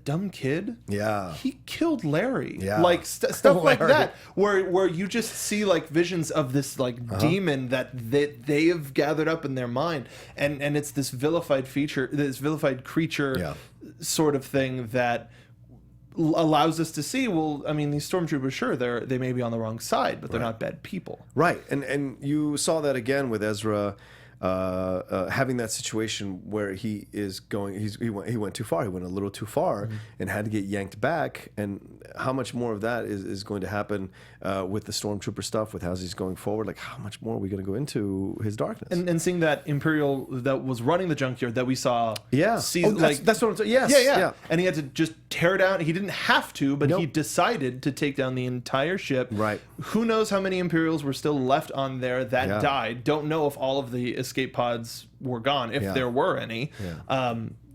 dumb kid? Yeah. He killed Larry. Yeah. Like stuff like that, where you just see like visions of this like demon that they have gathered up in their mind, and it's this vilified creature sort of thing that allows us to see, well, I mean, these stormtroopers, sure, they may be on the wrong side, but they're not bad people. Right. And you saw that again with Ezra having that situation where he went too far. He went a little too far and had to get yanked back. And how much more of that is going to happen with the stormtrooper stuff, with how he's going forward? Like, how much more are we going to go into his darkness? And seeing that Imperial that was running the junkyard that we saw. Yeah. That's what I'm saying. Yes. Yeah. And he had to just tear down. He didn't have to, but he decided to take down the entire ship. Right. Who knows how many Imperials were still left on there that died. Don't know if all of the escape pods were gone, if there were any.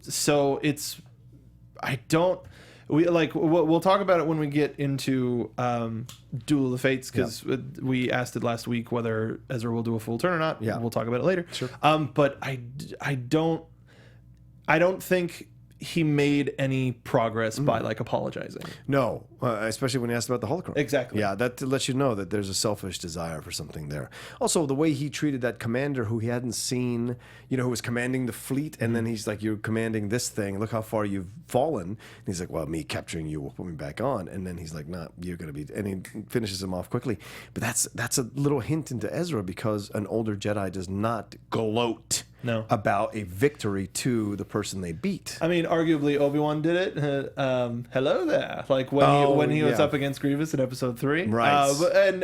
So it's... We'll talk about it when we get into Duel of the Fates, because we asked it last week whether Ezra will do a full turn or not. We'll talk about it later. Sure. But I don't think he made any progress by like apologizing. No, especially when he asked about the holocron. Exactly. Yeah, that lets you know that there's a selfish desire for something there. Also, the way he treated that commander who he hadn't seen, who was commanding the fleet, and then he's like, "You're commanding this thing. Look how far you've fallen." And he's like, "Well, me capturing you will put me back on." And then he's like, "Nah, you're gonna be," and he finishes him off quickly. But that's a little hint into Ezra, because an older Jedi does not gloat about a victory to the person they beat. I mean, arguably Obi-Wan did it. Hello there, like when he was up against Grievous in Episode 3, right?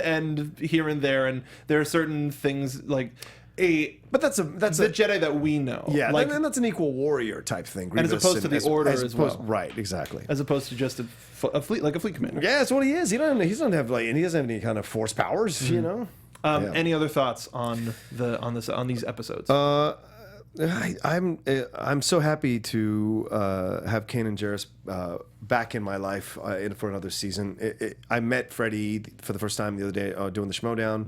And here and there, and there are certain things like But that's the Jedi that we know. Yeah, like, and that's an equal warrior type thing. and as opposed to the Order as well. Right, exactly. As opposed to just a fleet, like a fleet commander. Yeah, that's what he is. He doesn't have any kind of force powers, you know. Any other thoughts on these episodes? I'm so happy to have Kanan Jarrus back in my life for another season. I met Freddie for the first time the other day doing the Schmoes Know.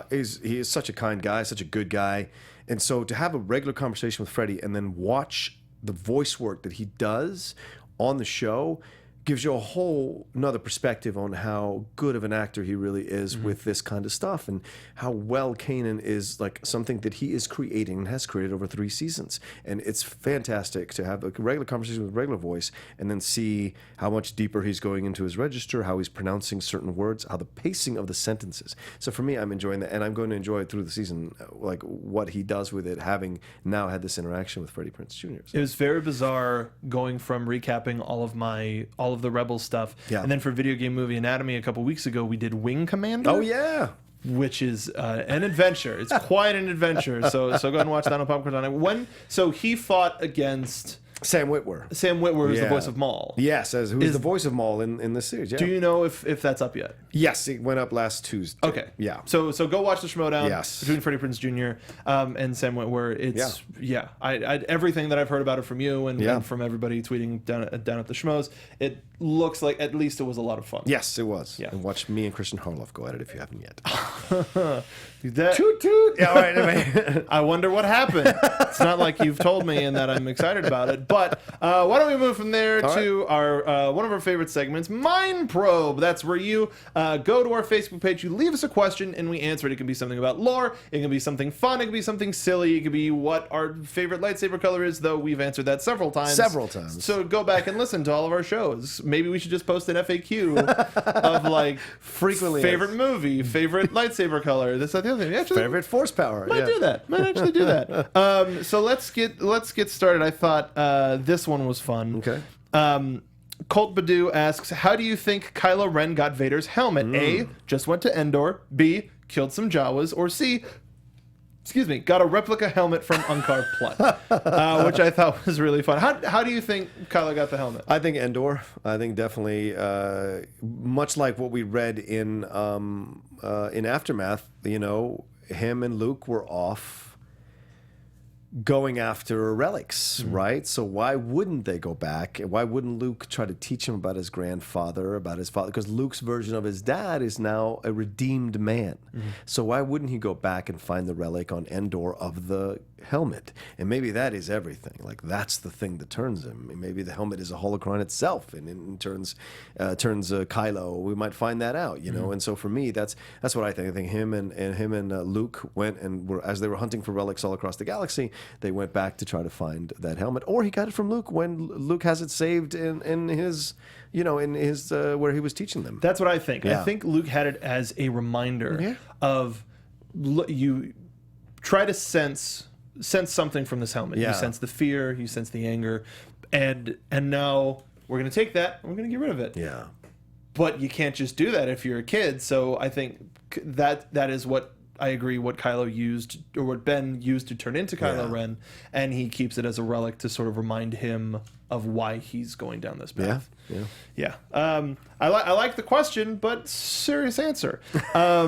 He is such a kind guy, such a good guy, and so to have a regular conversation with Freddie and then watch the voice work that he does on the show gives you a whole another perspective on how good of an actor he really is with this kind of stuff, and how well Kanan is like something that he is creating and has created over 3 seasons. And it's fantastic to have a regular conversation with a regular voice and then see how much deeper he's going into his register, how he's pronouncing certain words, how the pacing of the sentences. So for me, I'm enjoying that, and I'm going to enjoy it through the season, like what he does with it, having now had this interaction with Freddie Prinze Jr. So. It was very bizarre going from recapping all of the Rebels stuff, and then for Video Game Movie Anatomy a couple weeks ago, we did Wing Commander. Oh yeah, which is an adventure. It's quite an adventure. So go ahead and watch that on Popcorn Time. So he fought against Sam Witwer. Sam Witwer is the voice of Maul. Yes, who's the voice of Maul in this series. Yeah. Do you know if that's up yet? Yes, it went up last Tuesday. Okay. Yeah. So go watch the Schmodown Yes. between Freddie Prinze Jr. And Sam Witwer. It's I everything that I've heard about it from you and from everybody tweeting down at the Schmoes, it looks like at least it was a lot of fun. Yes, it was. Yeah. And watch me and Kristian Harloff go at it if you haven't yet. Toot toot. Yeah, all right. I wonder what happened. It's not like you've told me and that I'm excited about it. But why don't we move from there to our one of our favorite segments, Mind Probe. That's where you go to our Facebook page, you leave us a question, and we answer it. It can be something about lore. It can be something fun. It can be something silly. It could be what our favorite lightsaber color is, though we've answered that several times. So go back and listen to all of our shows. Maybe we should just post an FAQ of like frequently favorite movie, favorite lightsaber color, this, that, the other thing. Actually, favorite force power. Might do that. Might actually do that. So let's get started. I thought this one was fun. Okay. Colt Badu asks, how do you think Kylo Ren got Vader's helmet? A, just went to Endor. B, killed some Jawas. Or C, got a replica helmet from Unkar Plutt, which I thought was really fun. How do you think Kylo got the helmet? I think Endor. I think definitely, much like what we read in Aftermath, you know, him and Luke were off going after relics, right? So why wouldn't they go back? And why wouldn't Luke try to teach him about his grandfather, about his father? Because Luke's version of his dad is now a redeemed man. So why wouldn't he go back and find the relic on Endor of the helmet? And maybe that is everything. Like that's the thing that turns him. And maybe the helmet is a holocron itself, and it turns Kylo. We might find that out, you know. And so for me, that's what I think. I think him and Luke went and as they were hunting for relics all across the galaxy, they went back to try to find that helmet, or he got it from Luke when Luke has it saved in his, you know, in his where he was teaching them. That's what I think. Yeah. I think Luke had it as a reminder of you try to sense something from this helmet. You sense the fear, you sense the anger, and now we're going to take that and we're going to get rid of it. Yeah. But you can't just do that if you're a kid. So I think that is what I agree what Kylo used, or what Ben used to turn into Kylo Ren, and he keeps it as a relic to sort of remind him of why he's going down this path. Yeah. I like the question, but serious answer. How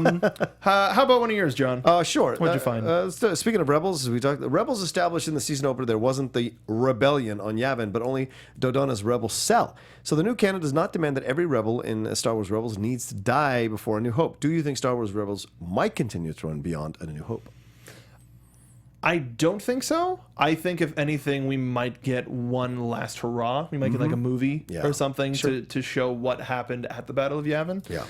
about one of yours, John? Sure. What'd you find? Speaking of rebels, we talked. The rebels established in the season opener there wasn't the rebellion on Yavin, but only Dodonna's rebel cell. So the new canon does not demand that every rebel in Star Wars Rebels needs to die before A New Hope. Do you think Star Wars Rebels might continue to run beyond A New Hope? I don't think so. I think if anything, we might get one last hurrah. We might get like a movie or something to show what happened at the Battle of Yavin. Yeah.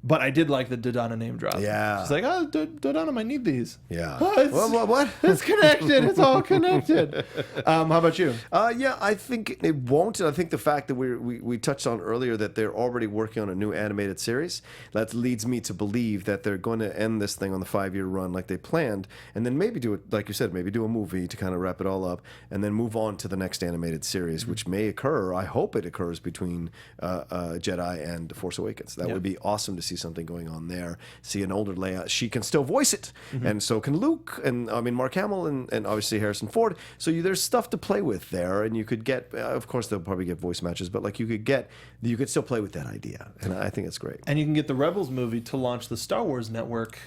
But I did like the Dodonna name drop. Yeah. It's like, oh, Dodonna might need these. Yeah. What? It's connected. It's all connected. How about you? Yeah, I think it won't. I think the fact that we touched on earlier that they're already working on a new animated series, that leads me to believe that they're going to end this thing on the 5-year run like they planned, and then maybe do a like you said, maybe do a movie to kind of wrap it all up, and then move on to the next animated series, which may occur. I hope it occurs between Jedi and The Force Awakens. That would be awesome to see something going on there. See an older Leia. She can still voice it, and so can Luke, and Mark Hamill, and obviously Harrison Ford. So there's stuff to play with there, and you could get, of course, they'll probably get voice matches, but like you could still play with that idea, and I think it's great. And you can get the Rebels movie to launch the Star Wars network.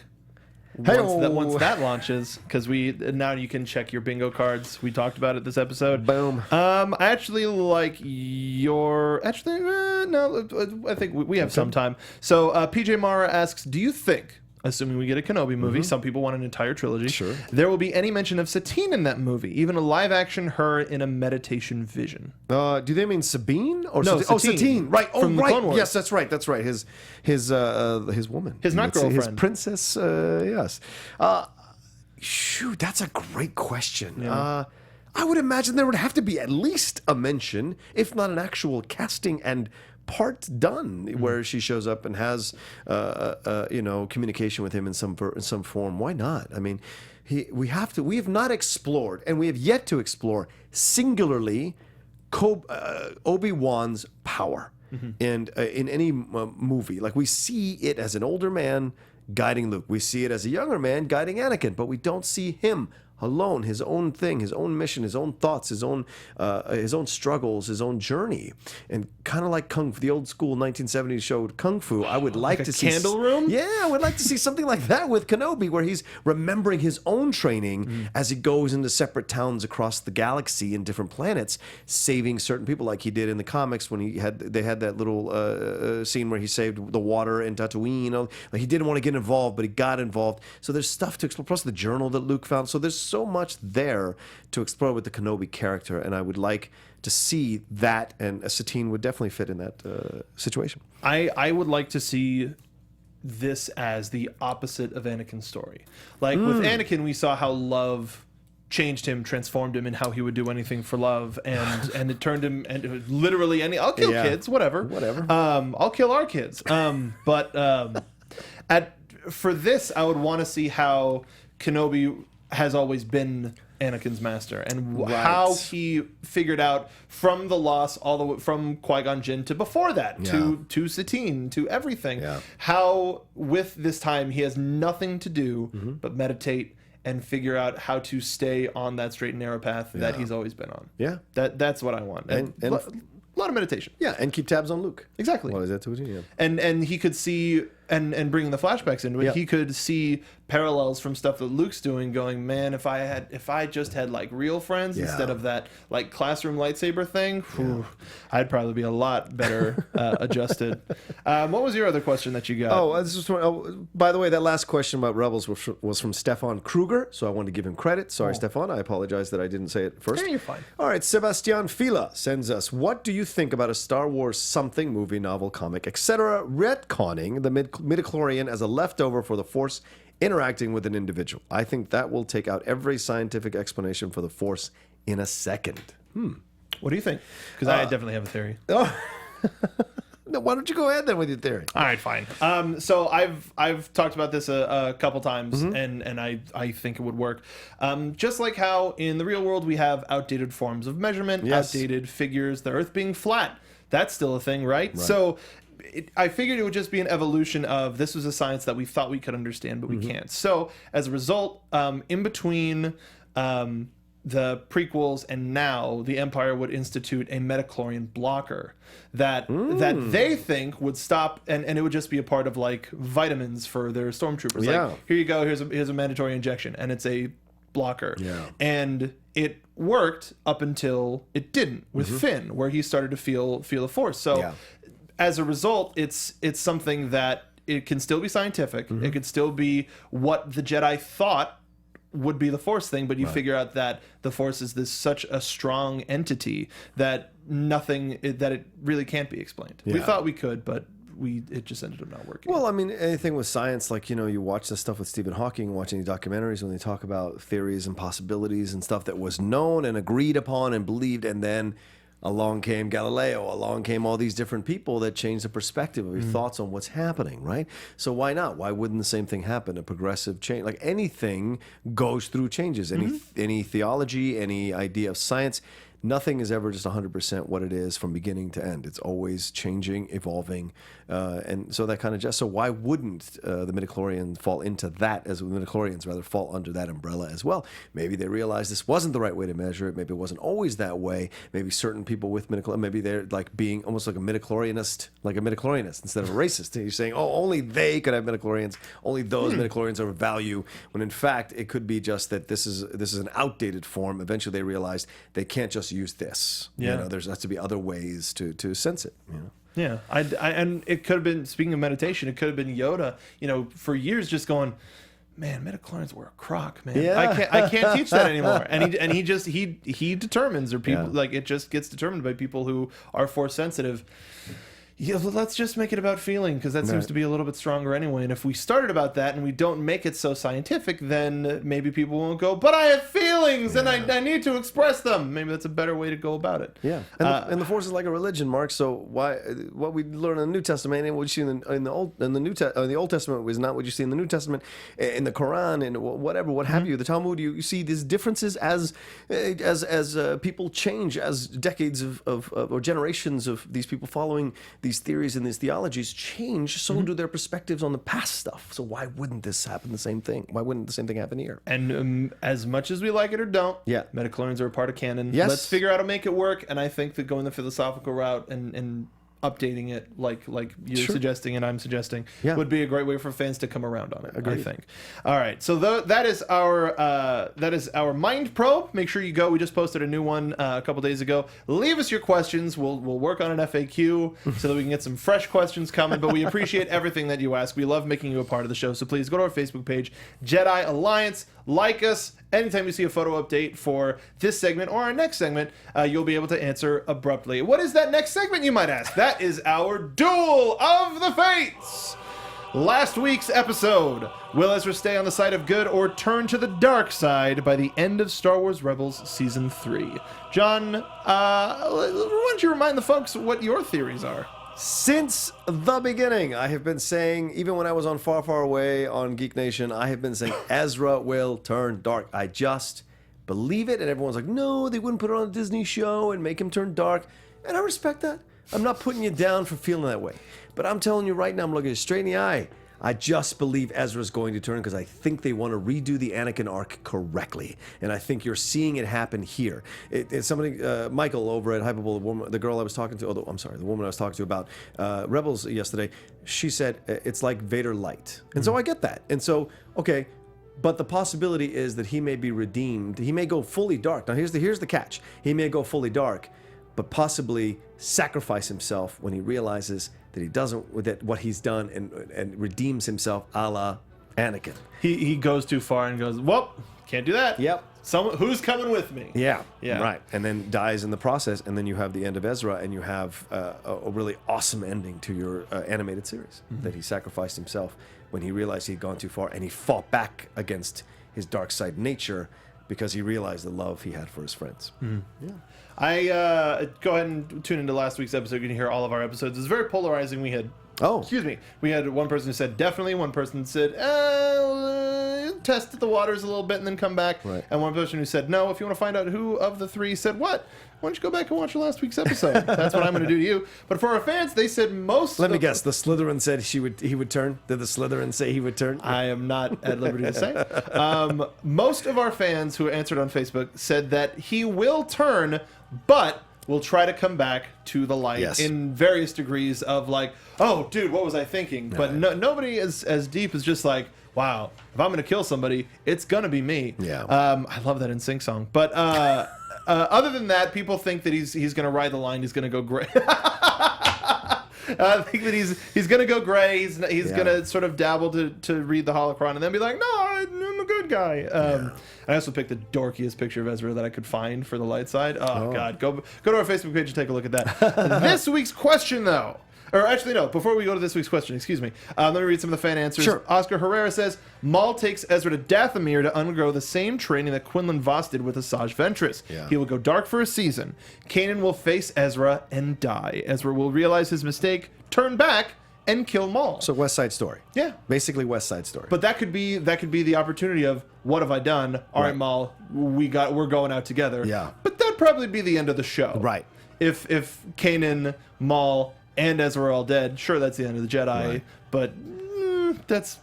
Once that launches, because now you can check your bingo cards. We talked about it this episode. Boom. I actually like your. Actually, no. I think we have some time. So PJ Mara asks, do you think, assuming we get a Kenobi movie, some people want an entire trilogy. Sure. There will be any mention of Satine in that movie, even a live-action her in a meditation vision. Do they mean Sabine or no? Satine? Oh, Satine. Right. Oh, From the right. Clone Wars. Yes, that's right. That's right. His woman. His not girlfriend. His princess. Yes. Shoot, that's a great question. Yeah. I would imagine there would have to be at least a mention, if not an actual casting and part done, where she shows up and has communication with him in some form. Why not? I mean, we have not explored, and we have yet to explore singularly Obi-Wan's power in any movie. Like, we see it as an older man guiding Luke, we see it as a younger man guiding Anakin, but we don't see him alone, his own thing, his own mission, his own thoughts, his own struggles, his own journey. And kind of like the old school 1970s show Kung Fu, I would like to see Candle Room. Yeah, I would like to see something like that with Kenobi, where he's remembering his own training as he goes into separate towns across the galaxy and different planets, saving certain people, like he did in the comics when they had that little scene where he saved the water in Tatooine. Like, he didn't want to get involved, but he got involved. So there's stuff to explore. Plus the journal that Luke found. So there's so much there to explore with the Kenobi character, and I would like to see that, and Satine would definitely fit in that situation. I would like to see this as the opposite of Anakin's story. Like with Anakin, we saw how love changed him, transformed him, and how he would do anything for love, and it turned him and literally I'll kill kids, whatever. I'll kill our kids. For this, I would want to see how Kenobi has always been Anakin's master, and how he figured out from the loss all the way from Qui-Gon Jinn to before that, to Satine, to everything. How with this time he has nothing to do but meditate and figure out how to stay on that straight and narrow path that he's always been on. Yeah, that's what I want. And a lot of meditation. Yeah, and keep tabs on Luke. Exactly. What is that to you? And he could see and bringing the flashbacks into it, he could see parallels from stuff that Luke's doing, going, man, if I just had like real friends instead of that like classroom lightsaber thing, I'd probably be a lot better adjusted. What was your other question that you got? By the way, that last question about Rebels was from Stefan Kruger, so I wanted to give him credit. Sorry, Stefan, I apologize that I didn't say it first. Yeah, you're fine. All right, Sebastian Fila sends us, what do you think about a Star Wars something movie, novel, comic, etc. retconning the midichlorian as a leftover for the Force interacting with an individual? I think that will take out every scientific explanation for the Force in a second. What do you think? Because I definitely have a theory. No, why don't you go ahead then with your theory? All right, fine. So I've talked about this a couple times, and I think it would work. Just like how in the real world we have outdated forms of measurement, outdated figures, the Earth being flat. That's still a thing, right? So I figured it would just be an evolution of this was a science that we thought we could understand, but we can't. So as a result, in between the prequels and now, the Empire would institute a midichlorian blocker that they think would stop, and it would just be a part of like vitamins for their stormtroopers. Like, here you go, here's a mandatory injection, and it's a blocker. And it worked up until it didn't with Finn, where he started to feel the Force. So as a result, it's something that it can still be scientific. It could still be what the Jedi thought would be the Force thing, but you figure out that the Force is such a strong entity that it really can't be explained. We thought we could, but it just ended up not working. Well, I mean, anything with science, like, you watch the stuff with Stephen Hawking, watching the documentaries when they talk about theories and possibilities and stuff that was known and agreed upon and believed, and then Along came Galileo. Along came all these different people that changed the perspective of your thoughts on what's happening, right? So why not? Why wouldn't the same thing happen? A progressive change, like anything goes through changes. Any theology, any idea of science, nothing is ever just 100% what it is from beginning to end. It's always changing, evolving, and so that kind of just. So why wouldn't the midichlorians fall into that? As the midichlorians rather fall under that umbrella as well? Maybe they realized this wasn't the right way to measure it. Maybe it wasn't always that way. Maybe certain people with midichlorians, maybe they're like being almost like a midichlorianist instead of a racist. And you're saying, oh, only they could have midichlorians. Only those midichlorians are of value. When in fact it could be just that this is an outdated form. Eventually they realized they can't just use this. Yeah. There has to be other ways to sense it. Yeah, and it could have been, speaking of meditation, it could have been Yoda, for years just going, man, midichlorians were a crock, man. Yeah. I can't teach that anymore. And he determines, or people like it just gets determined by people who are force sensitive. Yeah, well, let's just make it about feeling, because that seems to be a little bit stronger anyway. And if we started about that and we don't make it so scientific, then maybe people won't go, but I have feelings and I need to express them. Maybe that's a better way to go about it. Yeah, and the Force is like a religion, Mark. So what we learn in the New Testament and what you see in the Old Testament is not what you see in the New Testament, in the Quran and whatever, what have you. The Talmud, you see these differences as people change, as decades or generations of these people following these theories and these theologies change, so do their perspectives on the past stuff. So why wouldn't this happen the same thing? Why wouldn't the same thing happen here? And as much as we like it or don't, midichlorians are a part of canon. Yes. Let's figure out how to make it work. And I think that going the philosophical route and updating it like you're suggesting and I'm suggesting would be a great way for fans to come around on it. Agreed. I think. All right, so that is our mind probe. Make sure you go. We just posted a new one a couple days ago. Leave us your questions. We'll work on an FAQ so that we can get some fresh questions coming. But we appreciate everything that you ask. We love making you a part of the show. So please go to our Facebook page, Jedi Alliance. Like us. Anytime you see a photo update for this segment or our next segment, you'll be able to answer abruptly. What is that next segment, you might ask? That is our Duel of the Fates. Last week's episode. Will Ezra stay on the side of good or turn to the dark side by the end of Star Wars Rebels Season 3? John, why don't you remind the folks what your theories are? Since the beginning, I have been saying, even when I was on Far, Far Away on Geek Nation, I have been saying Ezra will turn dark. I just believe it, and everyone's like, no, they wouldn't put it on a Disney show and make him turn dark. And I respect that. I'm not putting you down for feeling that way. But I'm telling you right now, I'm looking you straight in the eye. I just believe Ezra's going to turn because I think they want to redo the Anakin arc correctly. And I think you're seeing it happen here. It's somebody, Michael over at Hyperbole, the girl I was talking to, the woman I was talking to about Rebels yesterday, she said it's like Vader light. And so I get that. And so, okay, but the possibility is that he may be redeemed. He may go fully dark. Now, here's the catch. He may go fully dark, but possibly sacrifice himself when he realizes that he doesn't, that what he's done and redeems himself a la Anakin. He goes too far and goes, well, can't do that. Yep. Someone who's coming with me. Yeah, right. And then dies in the process, and then you have the end of Ezra, and you have a really awesome ending to your animated series, that he sacrificed himself when he realized he'd gone too far, and he fought back against his dark side nature because he realized the love he had for his friends. Yeah. I go ahead and tune into last week's episode. You can hear all of our episodes. It's very polarizing. We had one person who said definitely, one person said test the waters a little bit and then come back, right. And one person who said no. If you want to find out who of the three said what, why don't you go back and watch last week's episode? That's what I'm going to do to you. But for our fans, they said most. Let me guess. The Slytherin said he would turn. Did the Slytherin say he would turn? I am not at liberty to say. Most of our fans who answered on Facebook said that he will turn, but will try to come back to the light in various degrees of like, oh, dude, what was I thinking? But nobody as deep as just like, wow, if I'm going to kill somebody, it's going to be me. Yeah. I love that NSYNC song. But other than that, people think that he's going to ride the line. He's going to go gray. I think that he's going to go gray. He's going to sort of dabble to read the holocron and then be like, no, I'm a good guy. I also picked the dorkiest picture of Ezra that I could find for the light side. Oh. God. Go to our Facebook page and take a look at that. This week's question, though. Or actually, no. Before we go to this week's question, excuse me. Let me read some of the fan answers. Sure. Oscar Herrera says, Maul takes Ezra to Dathomir to undergo the same training that Quinlan Vos did with Asajj Ventress. Yeah. He will go dark for a season. Kanan will face Ezra and die. Ezra will realize his mistake, turn back, and kill Maul. So West Side Story. Yeah. Basically West Side Story. But that could be the opportunity of, what have I done? All right, Maul, we're going out together. Yeah. But that'd probably be the end of the show. Right. If Kanan, Maul, and Ezra are all dead, sure, that's the end of the Jedi. Right. But that's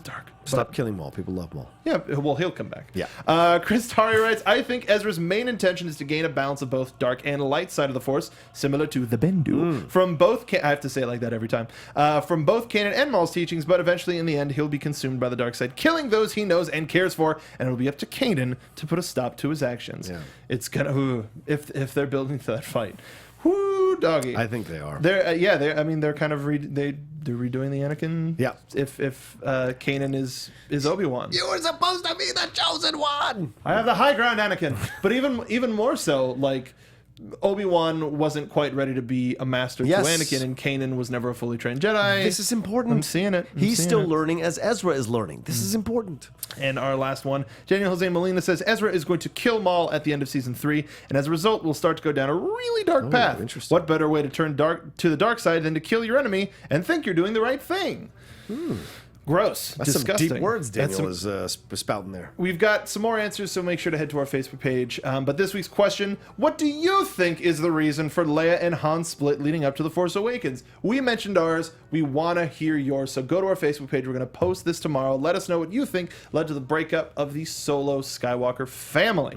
dark. Stop killing Maul. People love Maul. Yeah, well, he'll come back. Yeah. Chris Tari writes, I think Ezra's main intention is to gain a balance of both dark and light side of the Force, similar to the Bendu. From both, I have to say it like that every time, from both Kanan and Maul's teachings, but eventually in the end, he'll be consumed by the dark side, killing those he knows and cares for, and it'll be up to Kanan to put a stop to his actions. Yeah. It's gonna, if they're building to that fight. Whoo, doggy. I think they are. They're kind of they're redoing the Anakin. Yeah. If Kanan is Obi-Wan. You were supposed to be the chosen one. I have the high ground, Anakin. But even more so, like, Obi-Wan wasn't quite ready to be a master Yes. to Anakin, and Kanan was never a fully trained Jedi. This is important. I'm seeing it. He's still learning as Ezra is learning. This is important. And our last one, Daniel Jose Molina says, Ezra is going to kill Maul at the end of season 3, and as a result, we'll start to go down a really dark path. Interesting. What better way to turn to the dark side than to kill your enemy and think you're doing the right thing? Gross. That's Disgusting. some deep words That's Daniel some- is spouting there. We've got some more answers, so make sure to head to our Facebook page. But this week's question, what do you think is the reason for Leia and Han's split leading up to The Force Awakens? We mentioned ours. We want to hear yours. So go to our Facebook page. We're going to post this tomorrow. Let us know what you think led to the breakup of the Solo Skywalker family.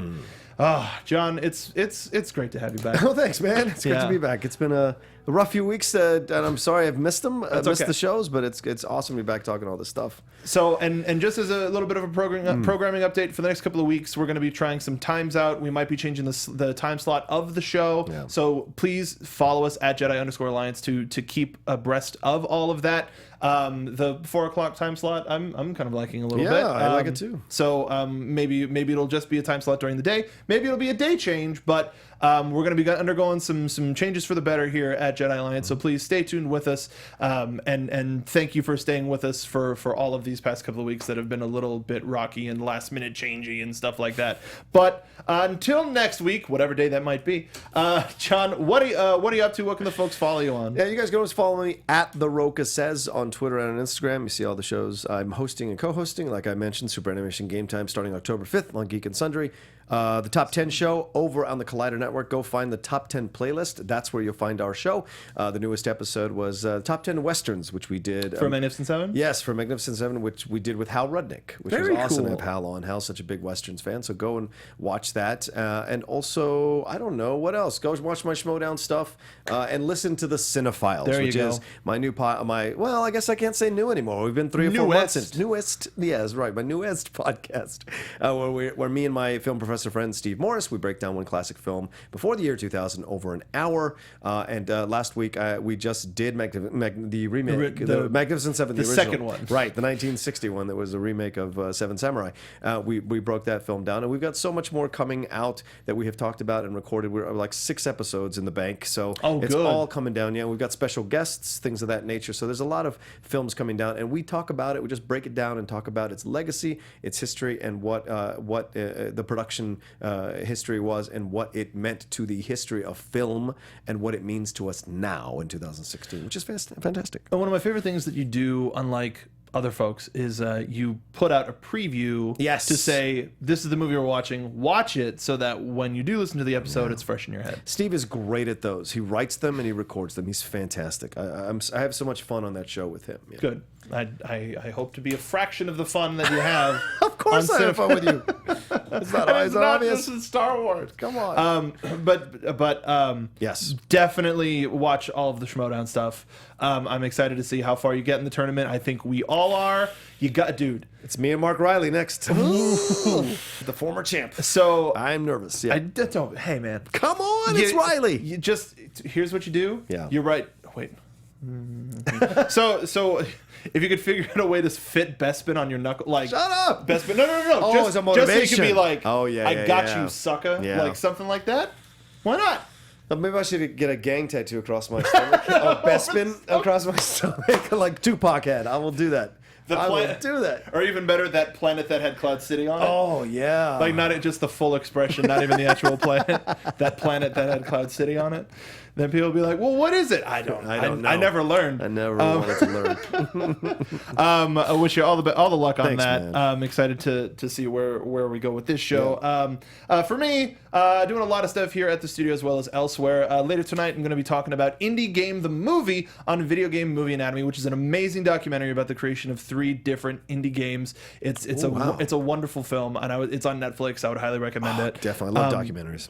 John, it's great to have you back. Oh, thanks, man. It's good to be back. It's been a rough few weeks, and I'm sorry I've missed them. I missed okay. the shows, but it's awesome to be back talking all this stuff. So, and just as a little bit of a programming update for the next couple of weeks, we're going to be trying some times out. We might be changing the time slot of the show. Yeah. So please follow us at Jedi_Alliance to keep abreast of all of that. The 4 o'clock time slot, I'm kind of liking a little bit. Yeah, I like it too. So maybe it'll just be a time slot during the day. Maybe it'll be a day change, but we're going to be undergoing some changes for the better here at Jedi Alliance. So please stay tuned with us, and thank you for staying with us for all of these past couple of weeks that have been a little bit rocky and last minute changey and stuff like that. But until next week, whatever day that might be, John, what are you up to? What can the folks follow you on? Yeah, you guys can always follow me at The Rocha Says on Twitter and on Instagram. You see all the shows I'm hosting and co-hosting. Like I mentioned, Super Animation Game Time starting October 5th on Geek and Sundry. The Top 10 show over on the Collider Network. Go find the Top 10 playlist. That's where you'll find our show. The newest episode was Top 10 Westerns, which we did. For Magnificent Seven? Yes, for Magnificent Seven, which we did with Hal Rudnick, which Very was awesome cool. to have Hal on. Hal's such a big Westerns fan, so go and watch that. And also, I don't know, what else? Go watch my Schmodown stuff and listen to the Cinephiles, There you which go. is my new well, I guess I can't say new anymore. We've been 3 or 4 months since. Newest, yes, right, my newest podcast, where me and my film professor friend Steve Morris, we break down one classic film before the year 2000 over an hour. And last week we just did the remake, the Magnificent Seven, the original, second one, right? The 1960 one that was a remake of Seven Samurai. We broke that film down, and we've got so much more coming out that we have talked about and recorded. We're like 6 episodes in the bank, so it's good. all coming down. Yeah, we've got special guests, things of that nature. So there's a lot of films coming down, and we talk about it. We just break it down and talk about its legacy, its history, and what the production history was, and what it meant to the history of film, and what it means to us now in 2016, which is fantastic. And one of my favorite things that you do, unlike other folks, is you put out a preview Yes. to say, this is the movie we're watching, watch it, so that when you do listen to the episode, it's fresh in your head. Steve is great at those. He writes them and he records them. He's fantastic. I have so much fun on that show with him. Yeah. Good. I hope to be a fraction of the fun that you have. Of course I have fun with you. It's not, And it's it's not not obvious. just in Star Wars. Come on. But Yes. definitely watch all of the Schmodown stuff. I'm excited to see how far you get in the tournament. I think we all are. Dude. It's me and Mark Riley next. The former champ. So I'm nervous. Yeah. don't. Hey, man. Come on, it's Riley. You just here's what you do. Yeah. You're right. Wait. So if you could figure out a way to fit Bespin on your knuckle, like Shut up. Bespin. No. Oh, as a Just so you motivation. can be like, Oh, yeah, I yeah, got yeah. you, sucker. Yeah. Like something like that. Why not? Maybe I should get a gang tattoo across my stomach. Or Bespin across my stomach. Like Tupac had. I will do that. I will do that. Or even better, that planet that had Cloud City on it. Oh, yeah. Like, not just the full expression, not even the actual planet. That planet that had Cloud City on it. Then people will be like, well, what is it? I don't know. I never learned. I never wanted to learn. I wish you all the luck on Thanks, that. man. I'm excited to see where we go with this show. Yeah. For me, doing a lot of stuff here at the studio as well as elsewhere. Later tonight, I'm going to be talking about Indie Game the Movie on Video Game Movie Anatomy, which is an amazing documentary about the creation of 3 different indie games. It's a wonderful film, and it's on Netflix. I would highly recommend it. Definitely. I love documentaries.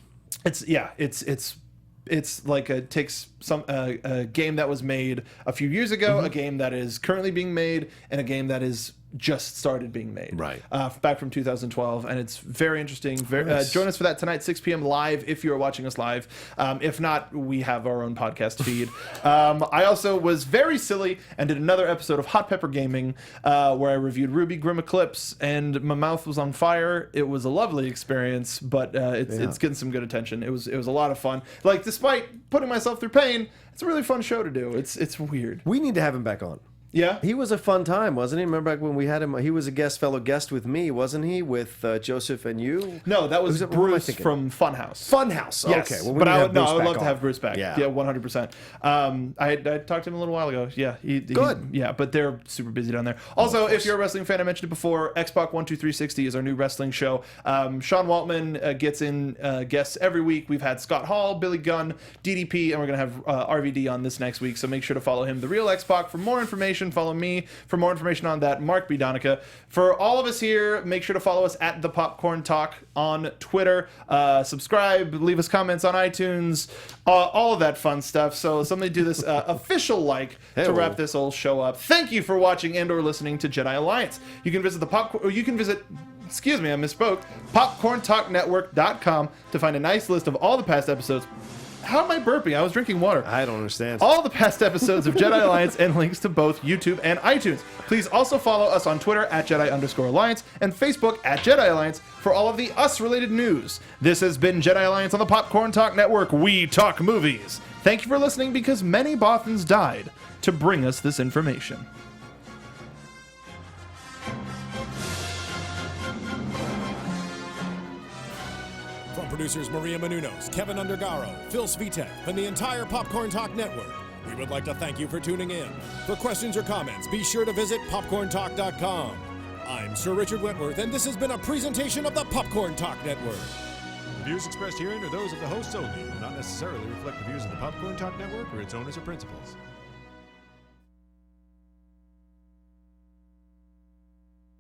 It's like takes a game that was made a few years ago, a game that is currently being made, and a game that is just started being made. Right. Back from 2012, and it's very interesting. Nice. Join us for that tonight, 6 p.m. live if you are watching us live. If not, we have our own podcast feed. I also was very silly and did another episode of Hot Pepper Gaming where I reviewed Ruby Grim Eclipse, and my mouth was on fire. It was a lovely experience, but it's getting some good attention. It was a lot of fun. Like, despite putting myself through pain, it's a really fun show to do. It's weird. We need to have him back on. Yeah, he was a fun time, wasn't he? Remember back when we had him? He was a fellow guest with me, wasn't he? With Joseph and you. No, that was Bruce from Funhouse. Funhouse. Yes. Okay, well, but I would love to have Bruce back. Yeah, 100%. I talked to him a little while ago. Yeah, good. But they're super busy down there. Also, if you're a wrestling fan, I mentioned it before. Xbox 12360 is our new wrestling show. Sean Waltman gets in guests every week. We've had Scott Hall, Billy Gunn, DDP, and we're gonna have RVD on this next week. So make sure to follow him, The Real Xbox, for more information. Follow me for more information on that. Mark Donica. For all of us here, make sure to follow us at The Popcorn Talk on Twitter. Subscribe, leave us comments on iTunes, all of that fun stuff. So somebody do this official to wrap this whole show up. Thank you for watching and or listening to Jedi Alliance. You can visit excuse me, I misspoke, popcorntalknetwork.com to find a nice list of all the past episodes. How am I burping? I was drinking water. I don't understand. All the past episodes of Jedi Alliance and links to both YouTube and iTunes. Please also follow us on Twitter at Jedi_Alliance and Facebook at Jedi Alliance for all of the us-related news. This has been Jedi Alliance on the Popcorn Talk Network. We talk movies. Thank you for listening, because many Bothans died to bring us this information. From producers Maria Menounos, Kevin Undergaro, Phil Svitek, and the entire Popcorn Talk Network, we would like to thank you for tuning in. For questions or comments, be sure to visit popcorntalk.com. I'm Sir Richard Wentworth, and this has been a presentation of the Popcorn Talk Network. The views expressed herein are those of the hosts only and do not necessarily reflect the views of the Popcorn Talk Network or its owners or principals.